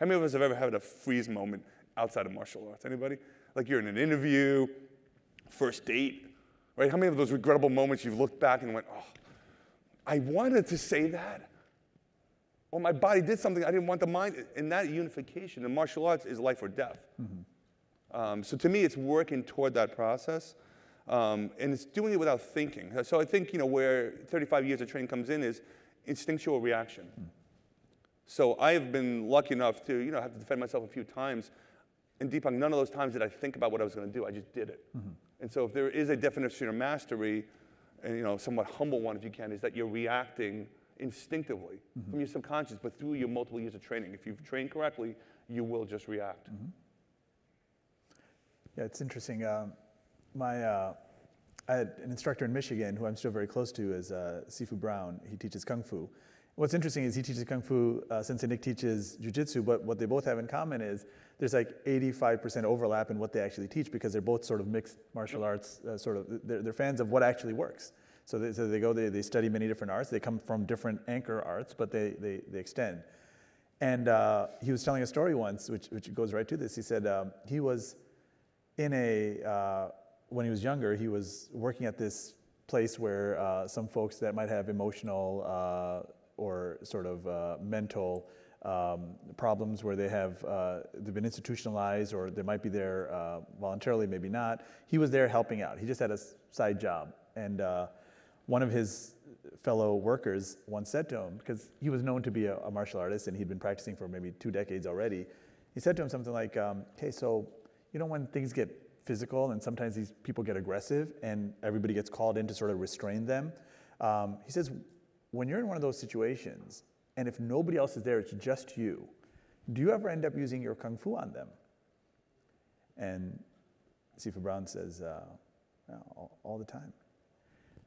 How many of us have ever had a freeze moment outside of martial arts? Anybody? Like you're in an interview, first date, right? How many of those regrettable moments you've looked back and went, oh, I wanted to say that. Or my body did something I didn't want the mind. And that unification in martial arts is life or death. So to me, it's working toward that process. And it's doing it without thinking. So I think, where 35 years of training comes in is instinctual reaction. So I have been lucky enough to, have to defend myself a few times. And Deepak, none of those times did I think about what I was going to do. I just did it. And so if there is a definition of mastery, and somewhat humble one if you can, is that you're reacting instinctively from your subconscious, but through your multiple years of training. If you've trained correctly, you will just react. Yeah, it's interesting. I had an instructor in Michigan who I'm still very close to, is Sifu Brown. He teaches Kung Fu. What's interesting is he teaches Kung Fu, Sensei Nick teaches Jiu-Jitsu, but what they both have in common is there's like 85% overlap in what they actually teach, because they're both sort of mixed martial arts, they're fans of what actually works. So they study many different arts. They come from different anchor arts, but they extend. And he was telling a story once, which goes right to this. He said he was in when he was younger, he was working at this place where some folks that might have emotional or sort of mental problems, where they've been institutionalized, or they might be there voluntarily, maybe not. He was there helping out. He just had a side job. And one of his fellow workers once said to him, because he was known to be a martial artist and he'd been practicing for maybe 2 decades already, he said to him something like, okay, so when things get physical and sometimes these people get aggressive and everybody gets called in to sort of restrain them, he says, when you're in one of those situations and if nobody else is there, it's just you, do you ever end up using your Kung Fu on them? And Sifu Brown says, all the time.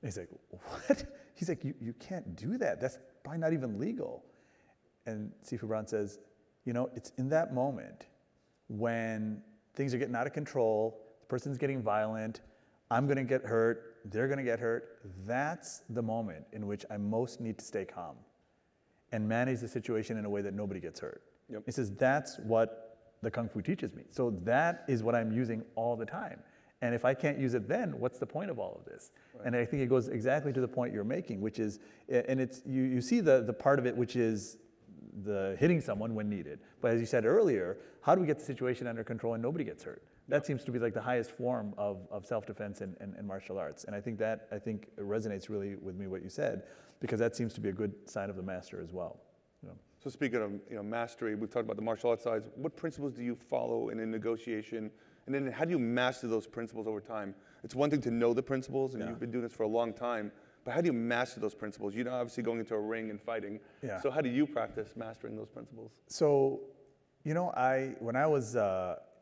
And he's like, what? He's like, you can't do that. That's probably not even legal. And Sifu Brown says, it's in that moment when things are getting out of control, the person's getting violent, I'm going to get hurt, they're going to get hurt. That's the moment in which I most need to stay calm and manage the situation in a way that nobody gets hurt. Yep. He says, that's what the Kung Fu teaches me. So that is what I'm using all the time. And if I can't use it then, what's the point of all of this? Right. And I think it goes exactly to the point you're making, which is, and it's, you see the part of it, which is the hitting someone when needed. But as you said earlier, how do we get the situation under control and nobody gets hurt? That seems to be like the highest form of self-defense and martial arts. And I think that resonates really with me what you said, because that seems to be a good sign of the master as well. You know? So speaking of mastery, we've talked about the martial arts sides. What principles do you follow in a negotiation? And then how do you master those principles over time? It's one thing to know the principles, and you've been doing this for a long time, but how do you master those principles? You're obviously going into a ring and fighting. Yeah. So how do you practice mastering those principles? So, you know, when I was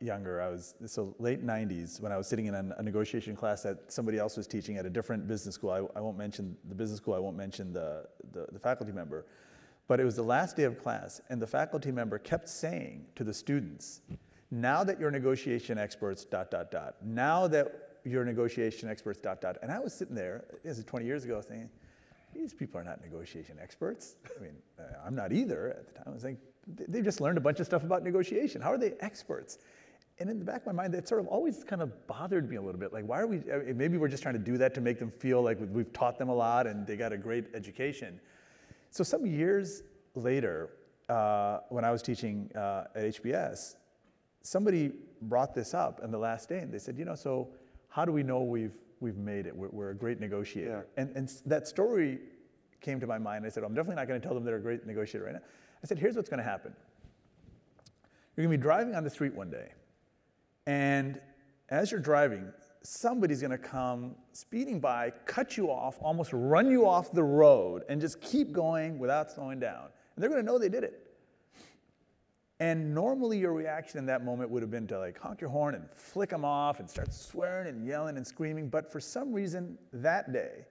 younger, so late 90s, when I was sitting in a negotiation class that somebody else was teaching at a different business school. I won't mention the business school, I won't mention the faculty member. But it was the last day of class, and the faculty member kept saying to the students, now that you're negotiation experts, ... Now that you're negotiation experts, ... And I was sitting there, this is 20 years ago, saying, these people are not negotiation experts. I mean, I'm not either at the time. I was like, they've just learned a bunch of stuff about negotiation. How are they experts? And in the back of my mind, that sort of always kind of bothered me a little bit. Like, why are we, maybe we're just trying to do that to make them feel like we've taught them a lot and they got a great education. So some years later, when I was teaching at HBS, somebody brought this up on the last day, and they said, you know, so how do we know we've made it? We're a great negotiator. Yeah. And that story came to my mind. I said, I'm definitely not going to tell them they're a great negotiator right now. I said, here's what's going to happen. You're going to be driving on the street one day, and as you're driving, somebody's going to come speeding by, cut you off, almost run you off the road, and just keep going without slowing down. And they're going to know they did it. And normally your reaction in that moment would have been to like honk your horn and flick them off and start swearing and yelling and screaming. But for some reason that day,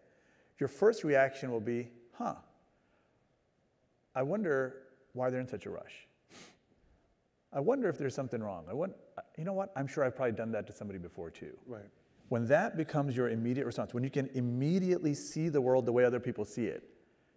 your first reaction will be, I wonder why they're in such a rush. I wonder if there's something wrong. You know what? I'm sure I've probably done that to somebody before too. Right. When that becomes your immediate response, when you can immediately see the world the way other people see it,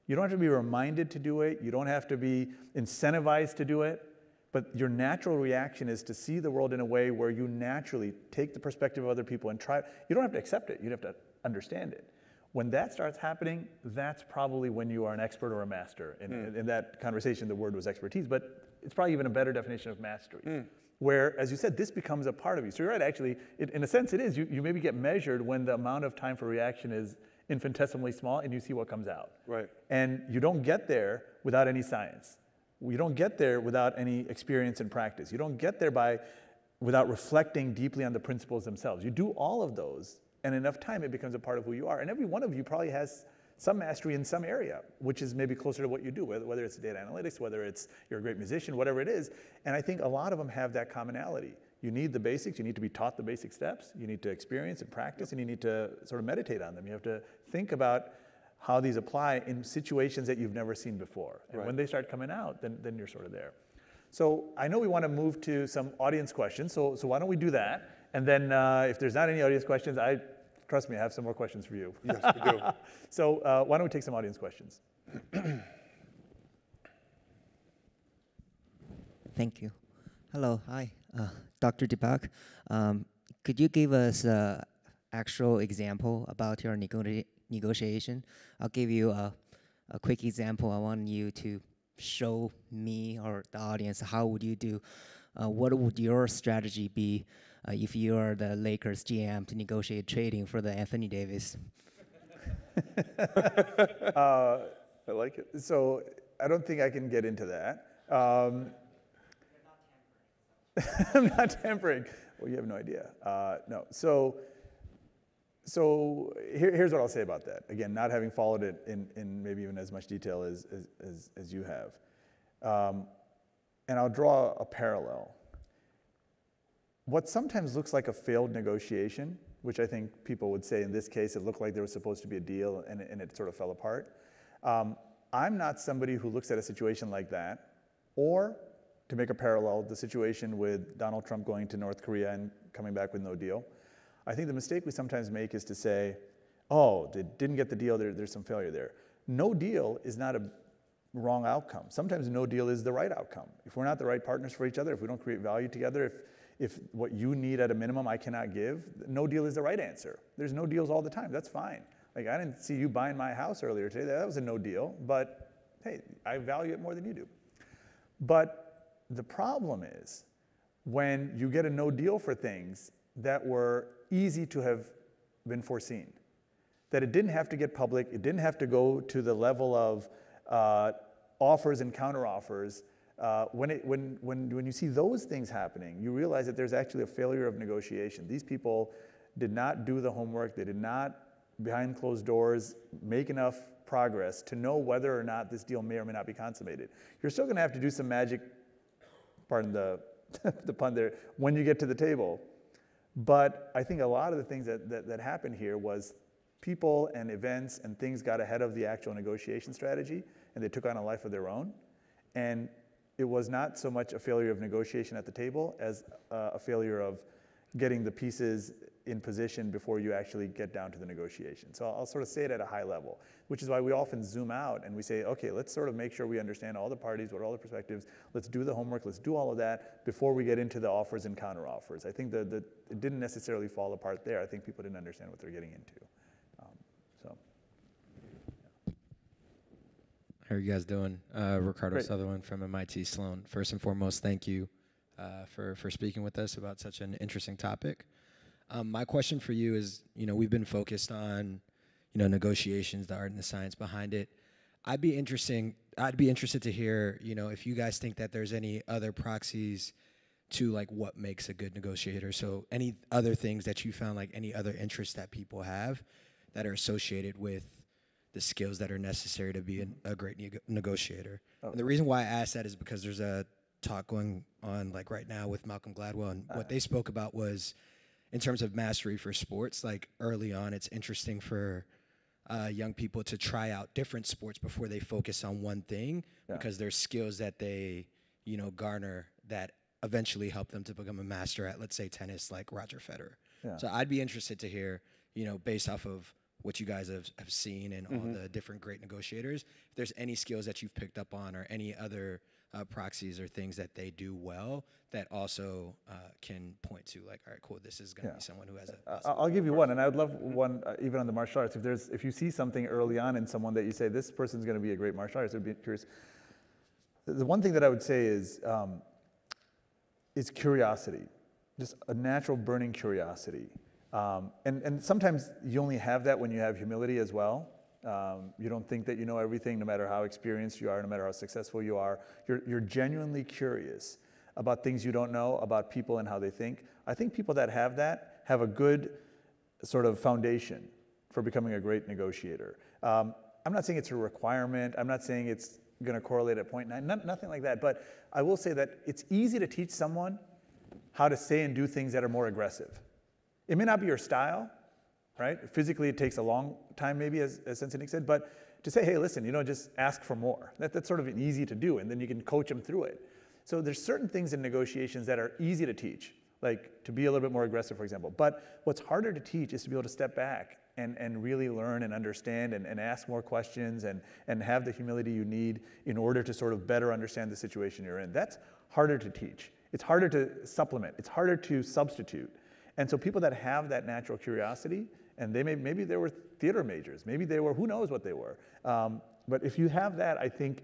you don't have to be reminded to do it. You don't have to be incentivized to do it. But your natural reaction is to see the world in a way where you naturally take the perspective of other people and try. You don't have to accept it. You have to understand it. When that starts happening, that's probably when you are an expert or a master. In that conversation, the word was expertise, but it's probably even a better definition of mastery. Where, as you said, this becomes a part of you. So you're right, actually, in a sense it is. You maybe get measured when the amount of time for reaction is infinitesimally small and you see what comes out. Right. And you don't get there without any science. You don't get there without any experience and practice. You don't get there without reflecting deeply on the principles themselves. You do all of those, and enough time it becomes a part of who you are. And every one of you probably has some mastery in some area, which is maybe closer to what you do, whether it's data analytics, whether it's you're a great musician, whatever it is. And I think a lot of them have that commonality. You need the basics. You need to be taught the basic steps. You need to experience and practice, and you need to sort of meditate on them. You have to think about how these apply in situations that you've never seen before. And when they start coming out, then you're sort of there. So I know we want to move to some audience questions, so why don't we do that? And then if there's not any audience questions, trust me, I have some more questions for you. Yes, we do. So why don't we take some audience questions? Thank you. Hello, hi, Dr. Deepak. Could you give us an actual example about your negotiation? I'll give you a quick example. I want you to show me or the audience how would you do, what would your strategy be if you are the Lakers GM to negotiate trading for the Anthony Davis? I like it. So I don't think I can get into that. I'm not tampering. Well, you have no idea. No. So here's what I'll say about that. Again, not having followed it in maybe even as much detail as you have. And I'll draw a parallel. What sometimes looks like a failed negotiation, which I think people would say in this case, it looked like there was supposed to be a deal and it sort of fell apart. I'm not somebody who looks at a situation like that, or to make a parallel, the situation with Donald Trump going to North Korea and coming back with no deal. I think the mistake we sometimes make is to say, oh, they didn't get the deal, there's some failure there. No deal is not a wrong outcome. Sometimes no deal is the right outcome. If we're not the right partners for each other, if we don't create value together, if what you need at a minimum I cannot give, no deal is the right answer. There's no deals all the time, that's fine. Like, I didn't see you buying my house earlier today, that was a no deal, but hey, I value it more than you do. But the problem is when you get a no deal for things that were easy to have been foreseen, that it didn't have to get public, it didn't have to go to the level of offers and counteroffers. When you see those things happening, you realize that there's actually a failure of negotiation. These people did not do the homework, they did not, behind closed doors, make enough progress to know whether or not this deal may or may not be consummated. You're still gonna have to do some magic, pardon the, the pun there, when you get to the table. But I think a lot of the things that happened here was people and events and things got ahead of the actual negotiation strategy, and they took on a life of their own. And it was not so much a failure of negotiation at the table as a failure of getting the pieces in position before you actually get down to the negotiation. So I'll sort of say it at a high level, which is why we often zoom out and we say, okay, let's sort of make sure we understand all the parties, what are all the perspectives, let's do the homework, let's do all of that before we get into the offers and counteroffers. I think that it didn't necessarily fall apart there. I think people didn't understand what they're getting into. How are you guys doing? Ricardo Great. Sutherland from MIT Sloan. First and foremost, thank you for speaking with us about such an interesting topic. My question for you is, we've been focused on, negotiations, the art and the science behind it. I'd be interested to hear, if you guys think that there's any other proxies to like what makes a good negotiator. So any other things that you found, like any other interests that people have that are associated with the skills that are necessary to be a great negotiator. Oh. And the reason why I asked that is because there's a talk going on like right now with Malcolm Gladwell, and what they spoke about was in terms of mastery for sports, like early on, it's interesting for young people to try out different sports before they focus on one thing, because there's skills that they, garner that eventually help them to become a master at, let's say, tennis, like Roger Federer. Yeah. So I'd be interested to hear, based off of what you guys have seen and all the different great negotiators, if there's any skills that you've picked up on or any other proxies or things that they do well that also can point to like, all right, cool, this is gonna be someone who has a... I'll give you one, and I would love one even on the martial arts. If you see something early on in someone that you say, this person's gonna be a great martial artist, I'd be curious. The one thing that I would say is curiosity, just a natural burning curiosity. And sometimes you only have that when you have humility as well. You don't think that you know everything, no matter how experienced you are, no matter how successful you are. You're genuinely curious about things you don't know, about people and how they think. I think people that have that have a good sort of foundation for becoming a great negotiator. I'm not saying it's a requirement. I'm not saying it's going to correlate at 0.9, nothing like that. But I will say that it's easy to teach someone how to say and do things that are more aggressive. It may not be your style, right? Physically, it takes a long time, maybe, as Sensei Nick said, but to say, hey, listen, just ask for more. That's sort of easy to do, and then you can coach them through it. So there's certain things in negotiations that are easy to teach, like to be a little bit more aggressive, for example. But what's harder to teach is to be able to step back and really learn and understand and ask more questions and have the humility you need in order to sort of better understand the situation you're in. That's harder to teach. It's harder to supplement. It's harder to substitute. And so people that have that natural curiosity, and maybe they were theater majors, maybe they were, who knows what they were. But if you have that, I think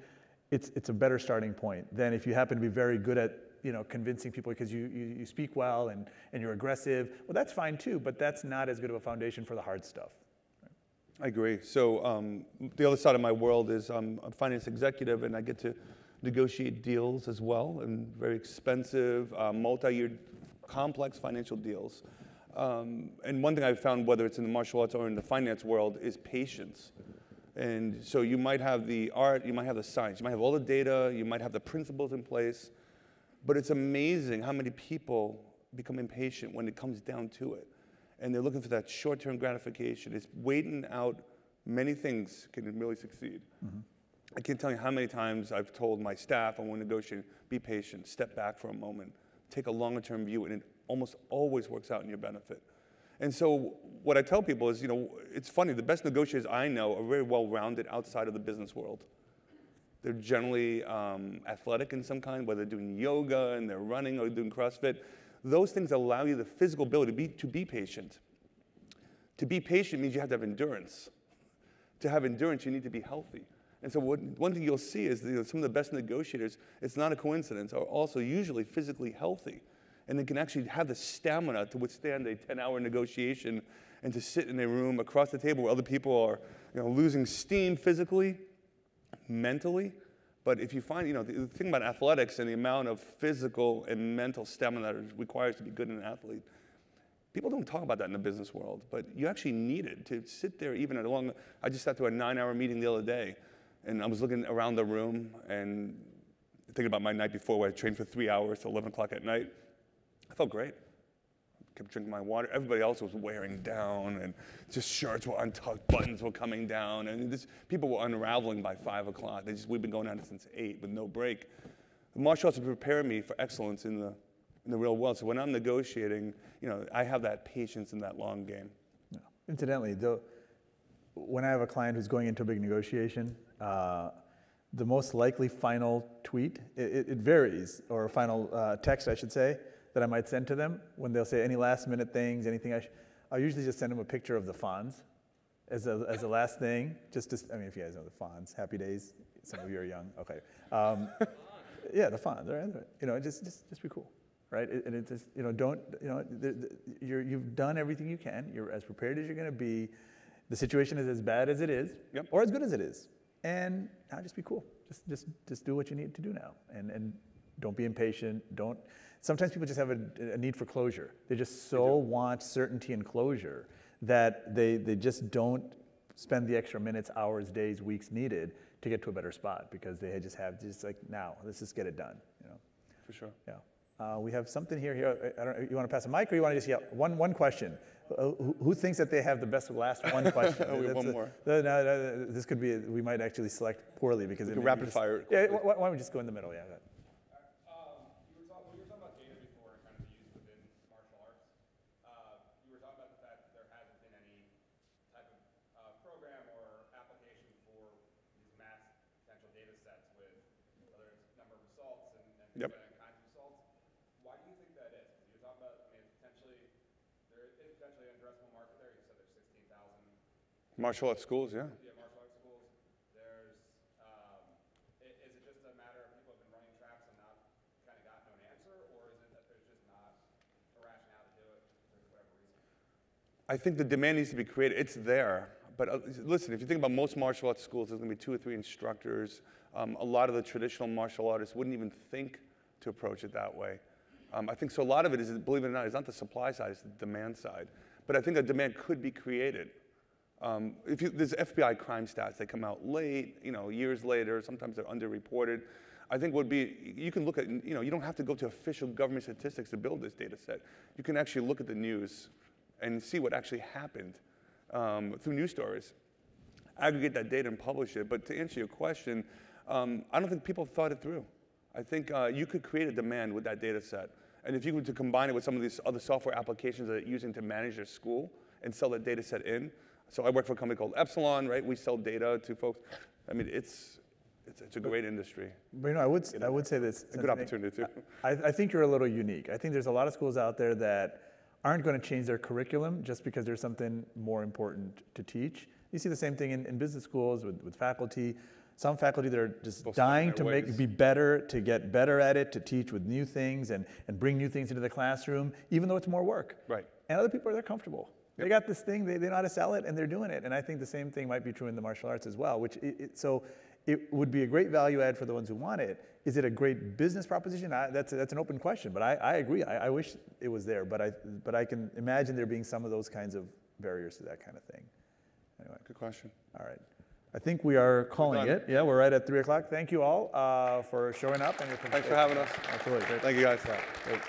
it's a better starting point than if you happen to be very good at convincing people because you speak well and you're aggressive. Well, that's fine too, but that's not as good of a foundation for the hard stuff. I agree. So the other side of my world is I'm a finance executive, and I get to negotiate deals as well, and very expensive, multi-year, complex financial deals. And one thing I've found, whether it's in the martial arts or in the finance world, is patience. And so you might have the art, you might have the science, you might have all the data, you might have the principles in place, but it's amazing how many people become impatient when it comes down to it. And they're looking for that short-term gratification. It's waiting out many things can really succeed. I can't tell you how many times I've told my staff when we're negotiating, be patient, step back for a moment, take a longer-term view, and it almost always works out in your benefit. And so what I tell people is, it's funny, the best negotiators I know are very well-rounded outside of the business world. They're generally athletic in some kind, whether they're doing yoga and they're running or doing CrossFit. Those things allow you the physical ability to be patient. To be patient means you have to have endurance. To have endurance, you need to be healthy. And so one thing you'll see is some of the best negotiators, it's not a coincidence, are also usually physically healthy. And they can actually have the stamina to withstand a 10-hour negotiation and to sit in a room across the table where other people are losing steam physically, mentally. But if you find, the thing about athletics and the amount of physical and mental stamina that it requires to be good in an athlete, people don't talk about that in the business world, but you actually need it to sit there even at I just sat through a 9-hour meeting the other day, and I was looking around the room and thinking about my night before where I trained for 3 hours till 11 o'clock at night. I felt great. I kept drinking my water. Everybody else was wearing down, and just shirts were untucked, buttons were coming down, and people were unraveling by 5 o'clock. We've been going at it since 8 with no break. The martial arts have prepared me for excellence in the real world. So when I'm negotiating, I have that patience in that long game. Yeah. Incidentally, when I have a client who's going into a big negotiation, the most likely final tweet, it varies, or final text, I should say, that I might send to them when they'll say any last minute things, anything. I'll usually just send them a picture of the Fonz as a last thing. I mean, if you guys know the Fonz, Happy Days. Some of you are young. Okay. Yeah, the Fonz. Right? Just be cool, right? And it just you've done everything you can. You're as prepared as you're going to be. The situation is as bad as it is, yep, or as good as it is. And now just be cool. Just do what you need to do now, and don't be impatient. Sometimes people just have a need for closure. They just want certainty and closure that they just don't spend the extra minutes, hours, days, weeks needed to get to a better spot, because they just have now, let's just get it done. For sure. Yeah. We have something here. I don't know, you want to pass a mic, or you want to just one question? Who thinks that they have the best last one question? We have one more. No, this could be, we might actually select poorly because it's rapid fire. Yeah, why don't we just go in the middle? Yeah. You were talking about data before and kind of the use within martial arts. You were talking about the fact that there hasn't been any type of program or application for these mass potential data sets with whether it's number of assaults and yep, different kinds of assaults. Why do you think that is? Because you were talking about, there is potentially an addressable market there. You said there's 16,000 martial arts schools, yeah. Yeah, martial arts schools. There's, is it just a matter of people have been running traps and not kind of gotten an answer, or is it that there's just not a rationale to do it for whatever reason? I think the demand needs to be created. It's there. But listen, if you think about most martial arts schools, there's going to be 2 or 3 instructors. A lot of the traditional martial artists wouldn't even think to approach it that way. I think so. A lot of it is, believe it or not, it's not the supply side, it's the demand side. But I think that demand could be created. There's FBI crime stats, they come out late, years later. Sometimes they're underreported. I think you can look at, you don't have to go to official government statistics to build this data set. You can actually look at the news and see what actually happened through news stories. Aggregate that data and publish it. But to answer your question, I don't think people have thought it through. I think you could create a demand with that data set. And if you were to combine it with some of these other software applications that they're using to manage their school and sell that data set in. So I work for a company called Epsilon, right? We sell data to folks. I mean, it's a great industry. But I would say this. It's a good opportunity too. I think you're a little unique. I think there's a lot of schools out there that aren't going to change their curriculum just because there's something more important to teach. You see the same thing in business schools with faculty. Some faculty that are just dying to be better, to get better at it, to teach with new things and bring new things into the classroom, even though it's more work. Right. And other people they're comfortable. Yep. They got this thing, they know how to sell it, and they're doing it. And I think the same thing might be true in the martial arts as well, so it would be a great value add for the ones who want it. Is it a great business proposition? That's an open question, but I agree. I wish it was there, but I can imagine there being some of those kinds of barriers to that kind of thing. Anyway. Good question. All right. I think we are calling it. Yeah, we're right at 3 o'clock. Thank you all for showing up and your Thanks for having us. Absolutely. Great. Thank you guys. Yeah, great.